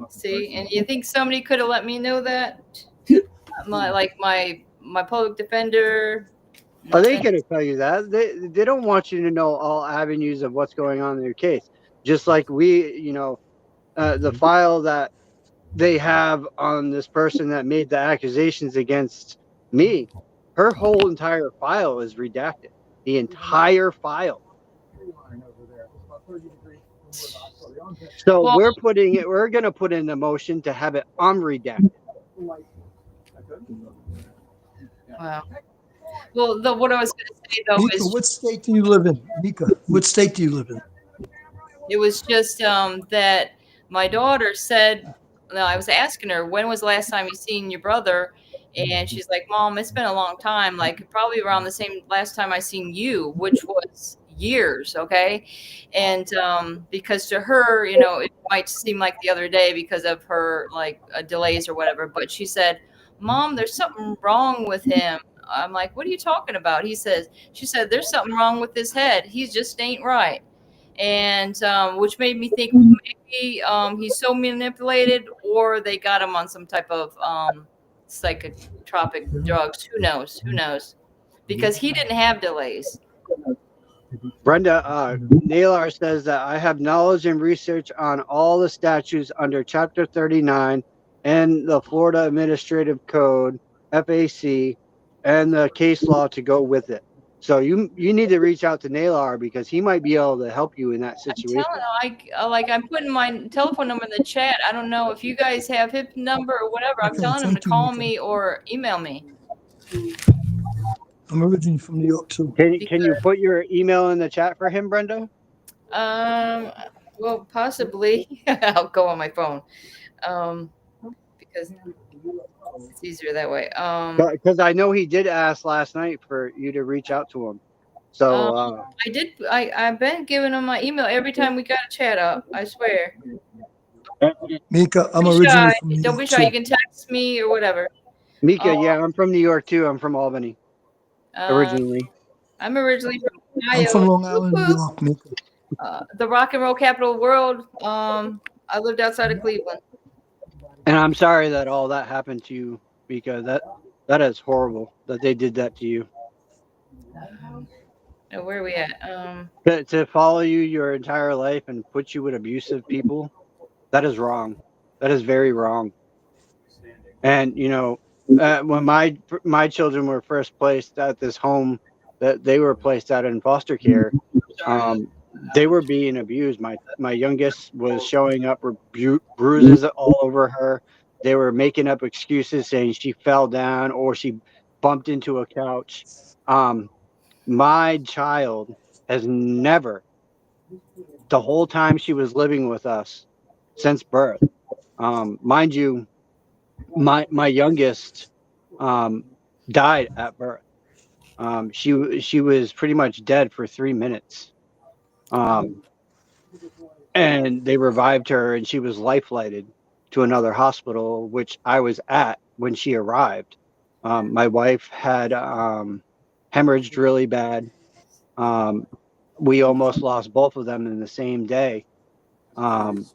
See, and you think somebody could have let me know that? My public defender. Oh, they could tell you that. They don't want you to know all avenues of what's going on in your case. Just like we, the file that they have on this person that made the accusations against me, her whole entire file is redacted. The entire file. So we're going to put in the motion to have it unredacted. Wow. Well, what I was going to say though Mika, is, what state do you live in? Mika, what state do you live in? it was just that my daughter said, no, I was asking her, when was the last time you seen your brother? And she's like, Mom, it's been a long time, like probably around the same last time I seen you, which was years. Okay. And because to her, it might seem like the other day because of her like delays or whatever. But she said, Mom, there's something wrong with him. I'm like, what are you talking about? She said, there's something wrong with his head. He just ain't right. And which made me think maybe he's so manipulated, or they got him on some type of psychotropic drugs. Who knows? Because he didn't have delays. Brenda, Naylor says that I have knowledge and research on all the statutes under Chapter 39 and the Florida Administrative Code, FAC, and the case law to go with it. So you need to reach out to Naylor because he might be able to help you in that I'm situation. telling you, I'm putting my telephone number in the chat. I don't know if you guys have his number or whatever. I'm Okay, telling him to thank you, call Mika. me or email me. I'm originally from New York too. Can you put your email in the chat for him, Brenda? Well, possibly. I'll go on my phone. Because it's easier that way. Because I know he did ask last night for you to reach out to him. So I did. I've been giving him my email every time we got a chat up. I swear. Mika, I'm Don't be originally shy. from New Don't be York shy. You too. can text me or whatever. Mika, yeah, I'm from New York too. I'm from Albany originally. I'm originally from I'm Ohio. from Long Island, New York, Mika. The rock and roll capital of the world. I lived outside of Cleveland. And I'm sorry that all that happened to you, Mika. That is horrible that they did that to you. Now, where are we at? To follow you your entire life and put you with abusive people, that is wrong. That is very wrong. And when my children were first placed at this home that they were placed at in foster care, they were being abused. My youngest was showing up with bruises all over her. They were making up excuses saying she fell down or she bumped into a couch. My child has never, the whole time she was living with us since birth, mind you, my youngest died at birth. She was pretty much dead for 3 minutes. And they revived her and she was life-flighted to another hospital, which I was at when she arrived. My wife had hemorrhaged really bad. We almost lost both of them in the same day. And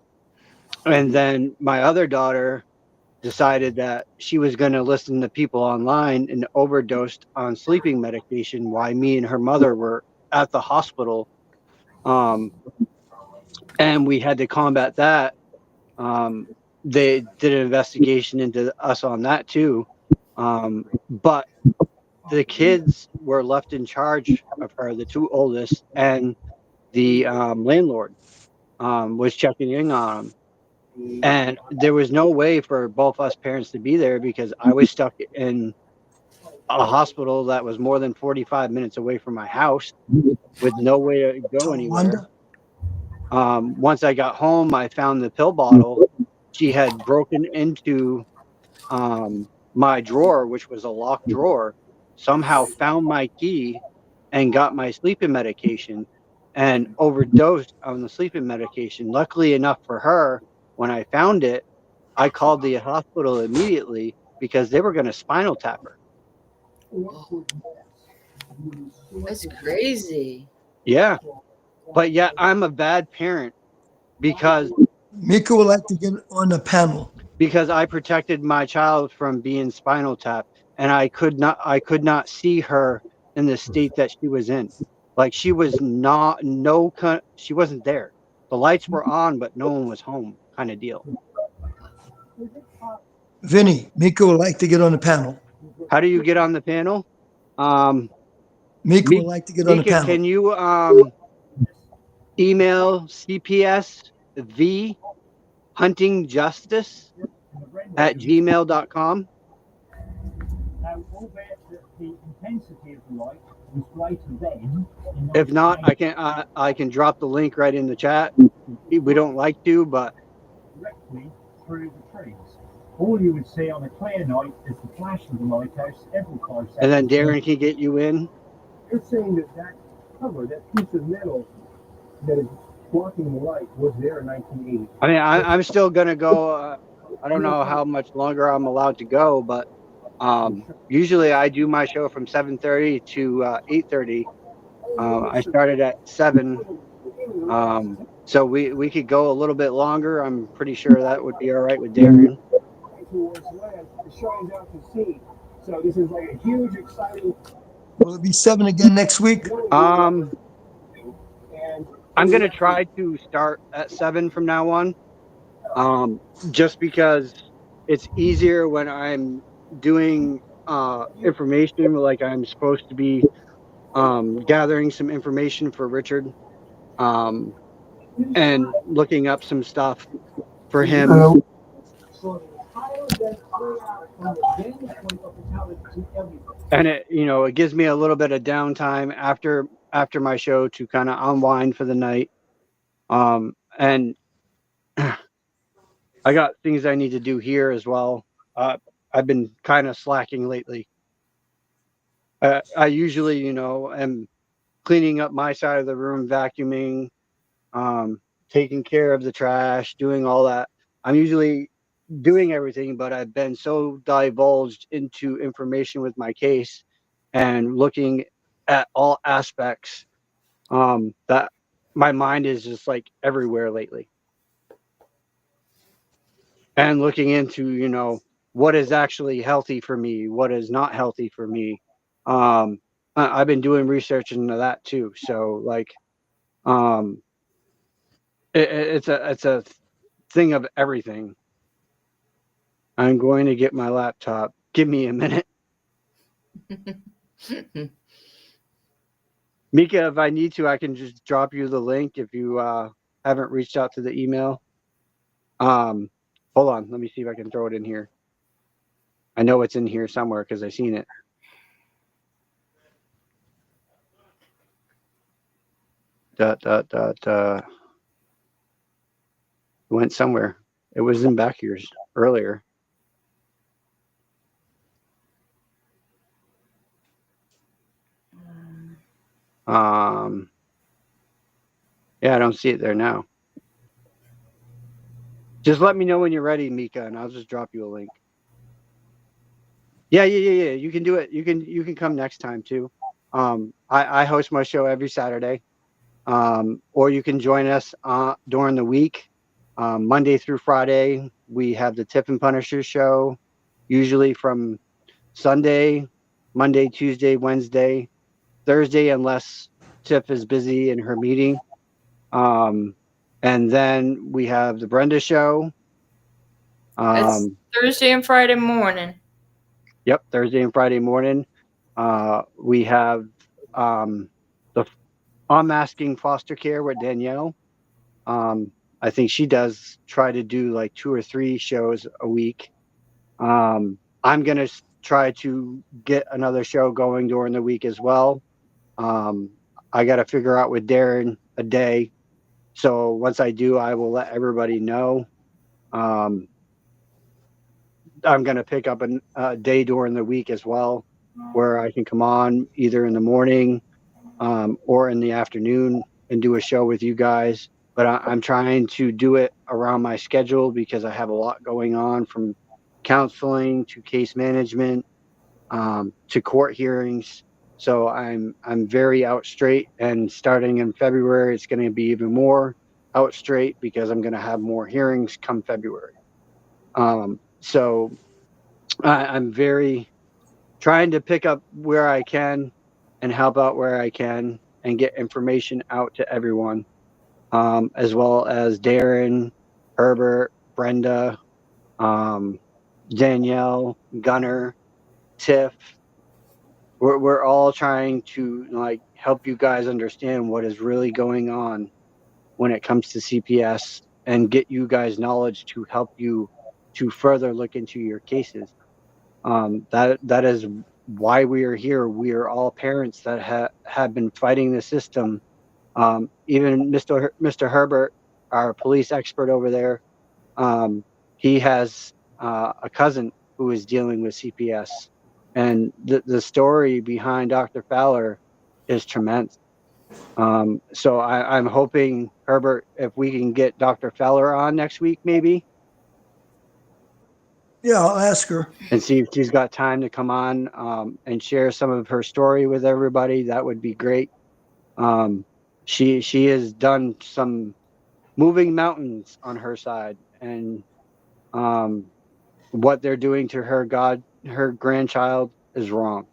then my other daughter decided that she was going to listen to people online and overdosed on sleeping medication while me and her mother were at the hospital. And we had to combat that. They did an investigation into us on that too. But the kids were left in charge of her, the two oldest, and the landlord was checking in on them. And there was no way for both us parents to be there because I was stuck in a hospital that was more than 45 minutes away from my house with no way to go anywhere. Once I got home, I found the pill bottle. She had broken into my drawer, which was a locked drawer, somehow found my key and got my sleeping medication and overdosed on the sleeping medication. Luckily enough for her, when I found it, I called the hospital immediately because they were going to spinal tap her. That's crazy. Yeah. But yet I'm a bad parent because Mika would like to get on the panel. Because I protected my child from being spinal tapped and I could not see her in the state that she was in. Like she was she wasn't there. The lights were on, but no one was home kind of deal. Vinny, Mika would like to get on the panel. How do you get on the panel? Mika would like to get on the panel. Can you email CPS V huntingjustice@gmail.com? If not, I can drop the link right in the chat. We don't like to, but through the trees. All you would see on a clear night is the flash of the lighthouse every 5 seconds. And then Darren can get you in. You're saying that cover, that piece of metal that is blocking the light, was there in 1980. I mean, I'm still going to go. I don't know how much longer I'm allowed to go, but usually I do my show from 7:30 to 8:30. I started at 7. So we could go a little bit longer. I'm pretty sure that would be all right with Darren. Towards land, it shines out to sea. So this is like a huge, exciting. Will it be 7 again next week? I'm going to try to start at 7 from now on, just because it's easier when I'm doing information, like I'm supposed to be gathering some information for Richard, and looking up some stuff for him. And it gives me a little bit of downtime after my show to kind of unwind for the night. And I got things I need to do here as well. I've been kind of slacking lately. I usually, am cleaning up my side of the room, vacuuming, taking care of the trash, doing all that. I'm usually doing everything, but I've been so divulged into information with my case and looking at all aspects, that my mind is just like everywhere lately. And looking into, what is actually healthy for me, what is not healthy for me. I've been doing research into that too. So like, um, it's a thing of everything. I'm going to get my laptop. Give me a minute. Mika, if I need to, I can just drop you the link if you haven't reached out to the email. Hold on. Let me see if I can throw it in here. I know it's in here somewhere because I've seen it. It went somewhere. It was in back here earlier. Yeah, I don't see it there now. Just let me know when you're ready, Mika, and I'll just drop you a link. Yeah. You can do it. You can come next time too. I host my show every Saturday. Or you can join us during the week. Monday through Friday, we have the Tip and Punisher show, usually from Sunday, Monday, Tuesday, Wednesday, Thursday, unless Tip is busy in her meeting. And then we have the Brenda show. It's Thursday and Friday morning. Yep, Thursday and Friday morning. We have the Unmasking Foster Care with Danielle. I think she does try to do like 2 or 3 shows a week. I'm going to try to get another show going during the week as well. I got to figure out with Darren a day. So once I do, I will let everybody know. I'm going to pick up a day during the week as well, where I can come on either in the morning or in the afternoon and do a show with you guys. But I'm trying to do it around my schedule because I have a lot going on, from counseling to case management, to court hearings. So I'm very out straight, and starting in February, it's going to be even more out straight because I'm going to have more hearings come February. So I'm very trying to pick up where I can and help out where I can and get information out to everyone, as well as Darren, Herbert, Brenda, Danielle, Gunner, Tiff. We're all trying to like help you guys understand what is really going on when it comes to CPS and get you guys knowledge to help you to further look into your cases. That is why we are here. We are all parents that have been fighting the system. Even Mr. Herbert, our police expert over there, he has a cousin who is dealing with CPS, and the story behind Dr. Fowler is tremendous. So I'm hoping, Herbert, if we can get Dr. Fowler on next week, maybe. Yeah, I'll ask her. And see if she's got time to come on and share some of her story with everybody. That would be great. She has done some moving mountains on her side, and what they're doing to her grandchild is wrong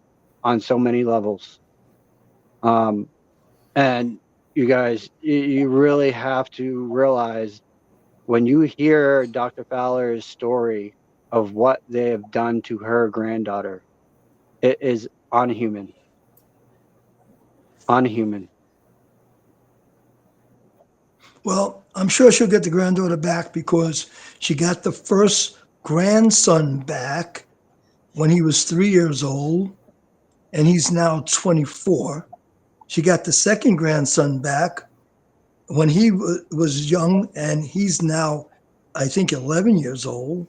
on so many levels. And you guys, you really have to realize when you hear Dr. Fowler's story of what they have done to her granddaughter, it is unhuman. Unhuman. Well, I'm sure she'll get the granddaughter back because she got the first grandson back when he was 3 years old, and he's now 24. She got the second grandson back when he was young, and he's now, I think, 11 years old.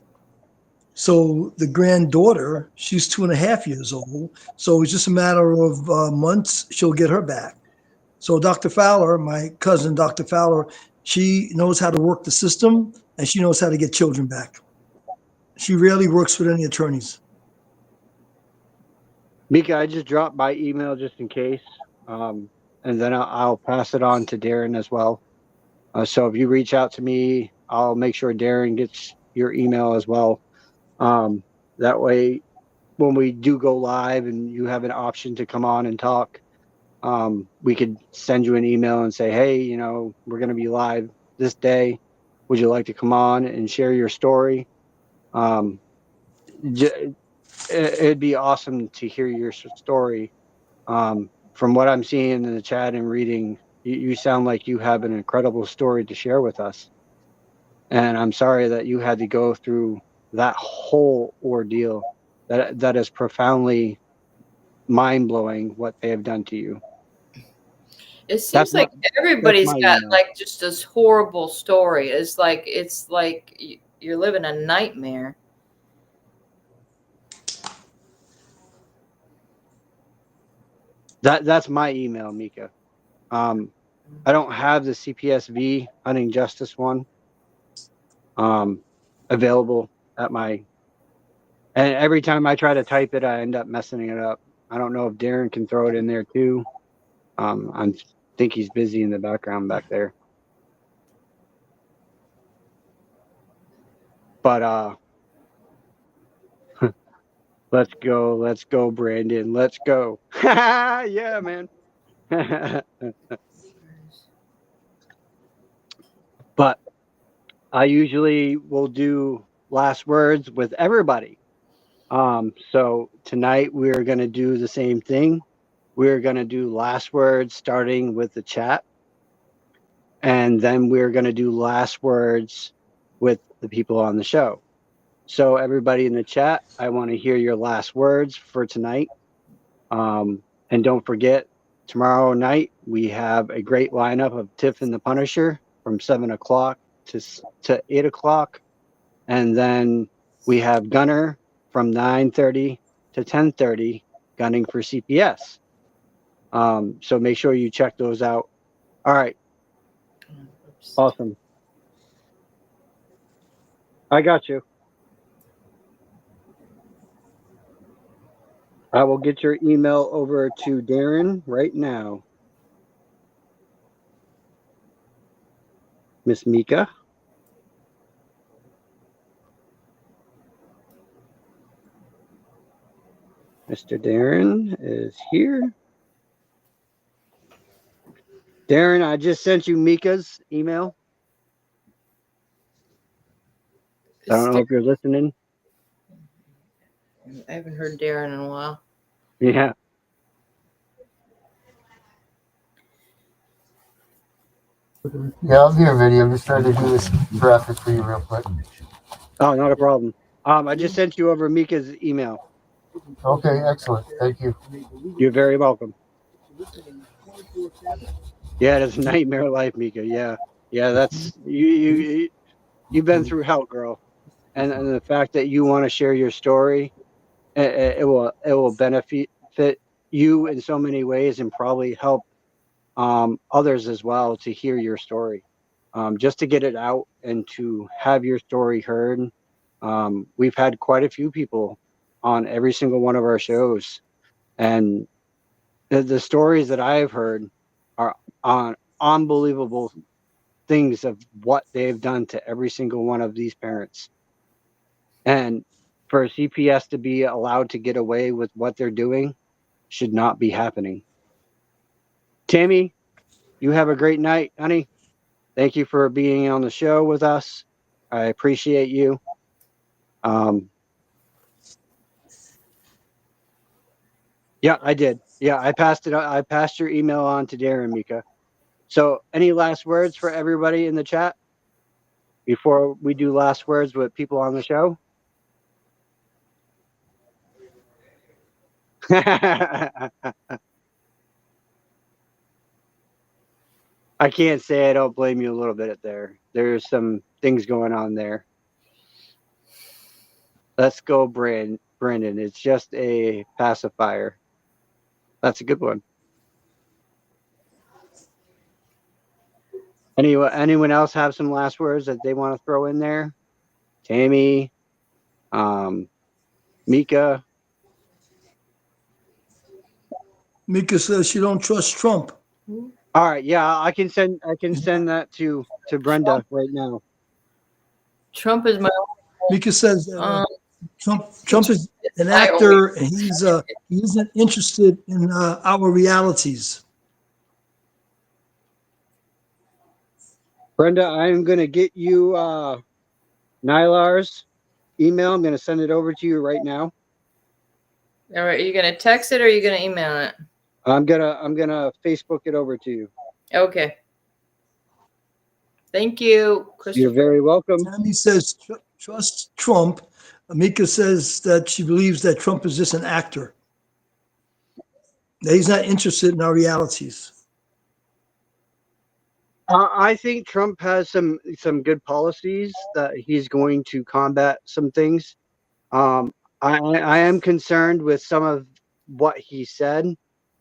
So the granddaughter, she's 2.5 years old. So it's just a matter of months, she'll get her back. So Dr. Fowler, my cousin, Dr. Fowler, she knows how to work the system and she knows how to get children back. She rarely works with any attorneys. Mika, I just dropped by email just in case, and then I'll pass it on to Darren as well. So if you reach out to me, I'll make sure Darren gets your email as well. That way, when we do go live and you have an option to come on and talk, we could send you an email and say, hey, you know, we're going to be live this day. Would you like to come on and share your story? It'd be awesome to hear your story. From what I'm seeing in the chat and reading, you sound like you have an incredible story to share with us. And I'm sorry that you had to go through that whole ordeal. That is profoundly mind-blowing what they have done to you. It seems like everybody's got like just this horrible story. It's like you're living a nightmare. That's my email, Mika. I don't have the CPSV hunting justice one available at my, and every time I try to type it, I end up messing it up. I don't know if Darren can throw it in there too. I think he's busy in the background back there. But let's go, Brandon. Let's go. Yeah, man. But I usually will do last words with everybody. So tonight we're going to do the same thing. We're going to do last words starting with the chat. And then we're going to do last words with the people on the show. So everybody in the chat, I want to hear your last words for tonight. And don't forget, tomorrow night, we have a great lineup of Tiff and the Punisher from 7 o'clock to 8 o'clock. And then we have Gunner from 9:30 to 10:30, gunning for CPS. So make sure you check those out. All right. Awesome. I got you. I will get your email over to Darren right now. Miss Mika. Mr. Darren is here. Darren, I just sent you Mika's email. I don't know if you're listening. I haven't heard Darren in a while. Yeah. Yeah, I'm here, Vinny. I'm just trying to do this graphic for you real quick. Oh, not a problem. I just sent you over Mika's email. Okay, excellent. Thank you. You're very welcome. Yeah, it's a nightmare life, Mika. Yeah. That's you've been through hell, girl. And the fact that you want to share your story, it will benefit you in so many ways and probably help others as well to hear your story, just to get it out and to have your story heard. We've had quite a few people on every single one of our shows, and the stories that I've heard are on unbelievable things of what they've done to every single one of these parents. And for CPS to be allowed to get away with what they're doing should not be happening. Tammy, you have a great night, honey. Thank you for being on the show with us. I appreciate you. Yeah, I did. Yeah, I passed it. I passed your email on to Darren, Mika. So, any last words for everybody in the chat before we do last words with people on the show? I can't say I don't blame you a little bit there. There's some things going on there. Let's go, Brandon. It's just a pacifier. That's a good one. Anyone else have some last words that they want to throw in there? Tammy, Mika. Mika says she don't trust Trump. All right, yeah, I can send that to Brenda right now. Trump is my. Mika says that, Trump is an I actor, and he isn't interested in our realities. Brenda, I'm gonna get you Nylar's email. I'm gonna send it over to you right now. All right, are you gonna text it or are you gonna email it? I'm gonna Facebook it over to you. Okay. Thank you, Christopher. You're very welcome. Tammy says trust Trump. Mika says that she believes that Trump is just an actor. That he's not interested in our realities. I think Trump has some good policies that he's going to combat some things. I am concerned with some of what he said.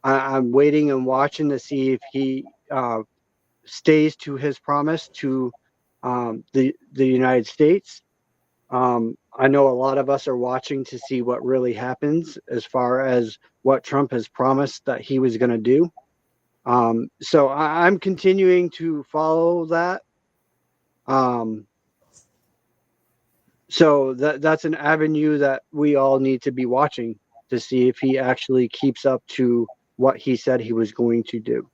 I'm waiting and watching to see if he stays to his promise to the United States. I know a lot of us are watching to see what really happens as far as what Trump has promised that he was going to do. So I'm continuing to follow that. So that's an avenue that we all need to be watching to see if he actually keeps up to what he said he was going to do.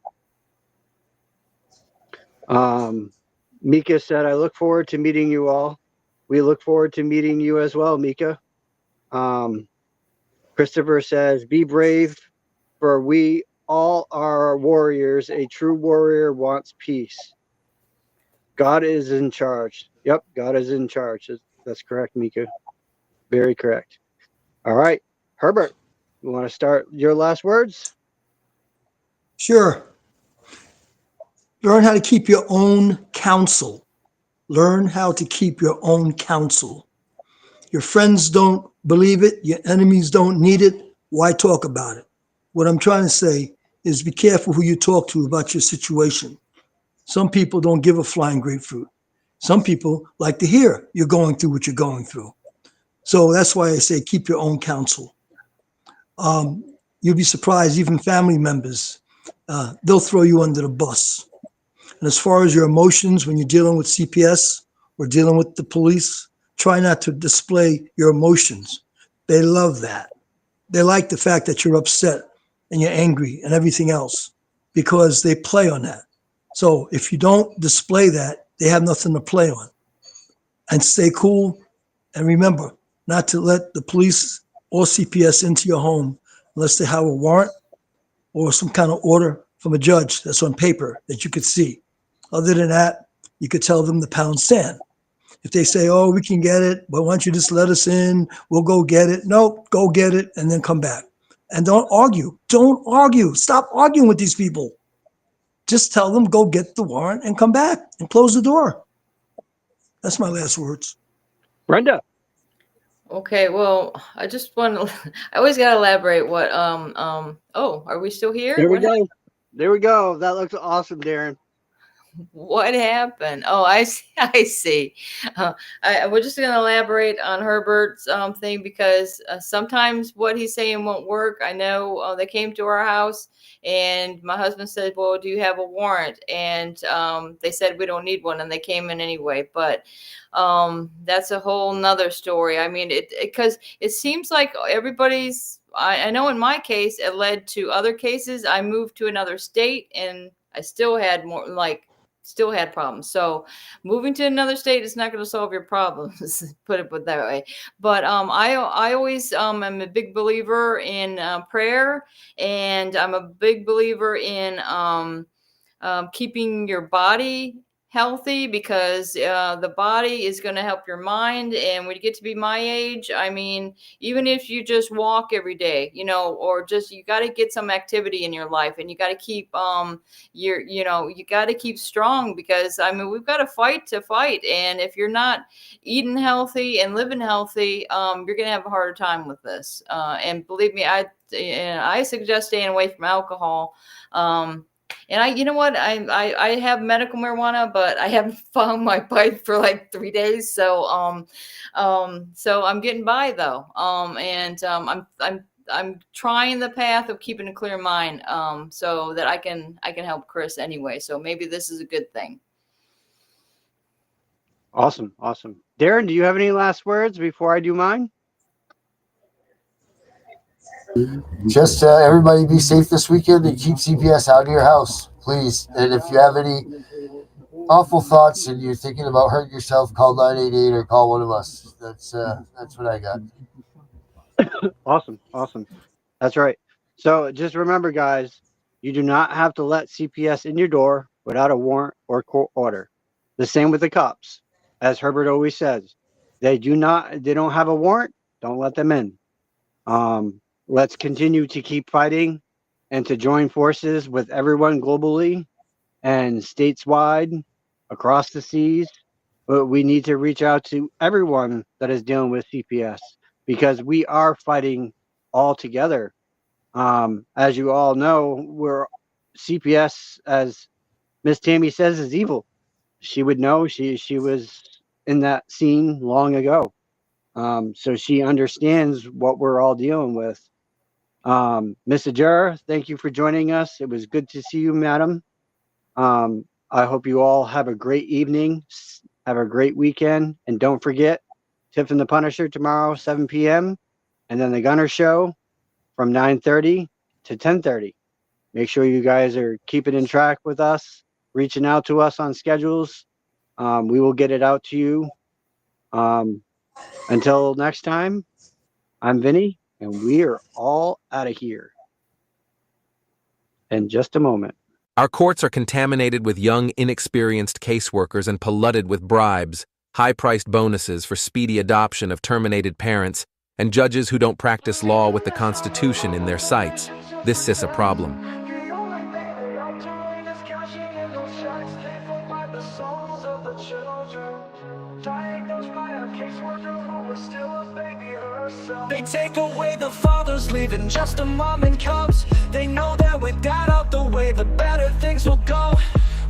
Mika said, I look forward to meeting you all. We look forward to meeting you as well, Mika. Christopher says, be brave, for we all are warriors. A true warrior wants peace. God is in charge. Yep, God is in charge. That's correct, Mika. Very correct. All right, Herbert, you want to start your last words? Sure. Learn how to keep your own counsel. Learn how to keep your own counsel. Your friends don't believe it. Your enemies don't need it. Why talk about it? What I'm trying to say is be careful who you talk to about your situation. Some people don't give a flying grapefruit. Some people like to hear you're going through what you're going through. So that's why I say keep your own counsel. You'll be surprised, even family members, they'll throw you under the bus. And as far as your emotions, when you're dealing with CPS or dealing with the police, try not to display your emotions. They love that. They like the fact that you're upset and you're angry and everything else because they play on that. So if you don't display that, they have nothing to play on. And stay cool. And remember not to let the police or CPS into your home unless they have a warrant or some kind of order from a judge that's on paper that you could see. Other than that, you could tell them to pound sand. If they say, oh, we can get it, but why don't you just let us in? We'll go get it. No, go get it and then come back. And don't argue. Don't argue. Stop arguing with these people. Just tell them, go get the warrant and come back and close the door. That's my last words. Brenda. Okay, well, I just want to, I always got to elaborate what, oh, are we still here? There we go. There we go. That looks awesome, Darren. What happened? Oh, I see. I see. We're just going to elaborate on Herbert's thing because sometimes what he's saying won't work. I know they came to our house and my husband said, well, do you have a warrant? And they said, we don't need one. And they came in anyway. But that's a whole nother story. I mean, because it seems like everybody's, I know in my case, it led to other cases. I moved to another state and I still had still had problems. So moving to another state is not going to solve your problems, put it that way. But I always am a big believer in prayer, and I'm a big believer in keeping your body healthy, because the body is going to help your mind. And when you get to be my age, I mean, even if you just walk every day, or just, you got to get some activity in your life, and you got to keep you got to keep strong, because I mean, we've got to fight. And if you're not eating healthy and living healthy, you're going to have a harder time with this. And believe me, I suggest staying away from alcohol. And you know what? I have medical marijuana, but I haven't found my pipe for like 3 days. So I'm getting by though. I'm trying the path of keeping a clear mind, so that I can help Chris anyway. So maybe this is a good thing. Awesome. Darren, do you have any last words before I do mine? Just everybody be safe this weekend and keep CPS out of your house, please. And if you have any awful thoughts and you're thinking about hurting yourself, call 988 or call one of us. That's what I got. Awesome. That's right. So just remember, guys, you do not have to let CPS in your door without a warrant or court order. The same with the cops. As Herbert always says, they don't have a warrant, don't let them in. Let's continue to keep fighting and to join forces with everyone globally and stateswide across the seas. But we need to reach out to everyone that is dealing with CPS, because we are fighting all together. As you all know, CPS, as Miss Tammy says, is evil. She would know. She was in that scene long ago. So she understands what we're all dealing with. Miss Ajura, thank you for joining us. It was good to see you, madam. I hope you all have a great evening. Have a great weekend. And don't forget, Tiff and the Punisher tomorrow, 7 p.m. And then the Gunner Show from 9:30 to 10:30. Make sure you guys are keeping in track with us, reaching out to us on schedules. We will get it out to you. Until next time, I'm Vinny, and we are all out of here in just a moment. Our courts are contaminated with young, inexperienced caseworkers and polluted with bribes, high-priced bonuses for speedy adoption of terminated parents, and judges who don't practice law with the Constitution in their sights. This is a problem. They take away the fathers, leaving just a mom and cubs. They know that with that out the way, the better things will go.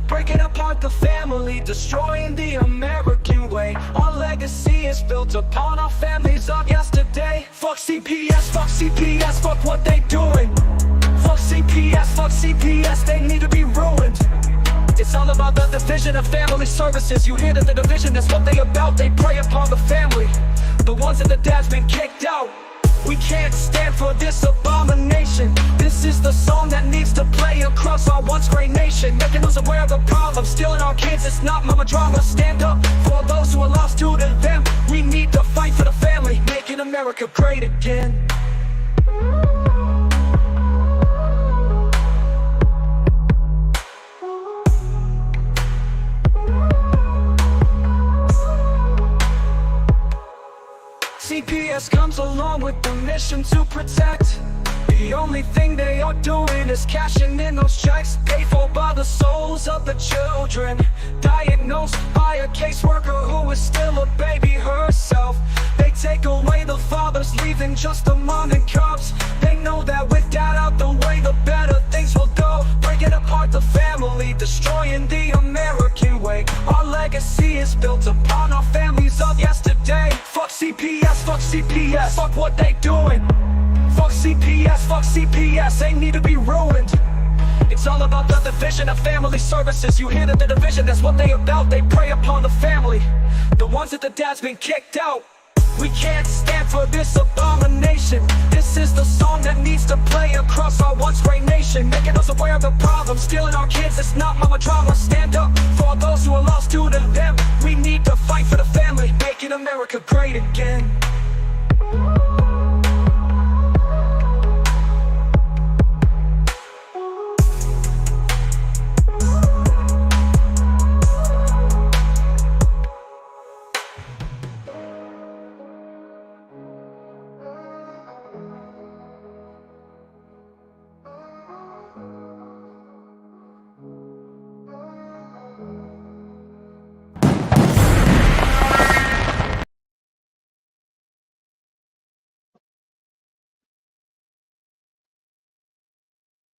Breaking apart the family, destroying the American way. Our legacy is built upon our families of yesterday. Fuck CPS, fuck what they doing. Fuck CPS, they need to be ruined. It's all about the division of family services. You hear that the division, that's what they about. They prey upon the family, the ones that the dad's been kicked out. We can't stand for this abomination. This is the song that needs to play across our once great nation, making us aware of the problem. Stealing our kids, it's not mama drama. Stand up for those who are lost due to them. We need to fight for the family, making America great again. CPS comes along with the mission to protect. The only thing they are doing is cashing in those checks, paid for by the souls of the children, diagnosed by a caseworker who is still a baby herself. They take away the fathers, leaving just a mom and cubs. They know that with that out the way, the better things will go. Breaking apart the family, destroying the American way. Our legacy is built upon our families of yesterday. Fuck CPS, fuck what they doing. Fuck CPS, they need to be ruined. It's all about the division of family services. You hear that the division, that's what they about. They prey upon the family, the ones that the dad's been kicked out. We can't stand for this abomination. This is the song that needs to play across our once great nation, making us aware of the problem, stealing our kids. It's not mama drama. Stand up for those who are lost to them. We need to fight for the family, making America great again.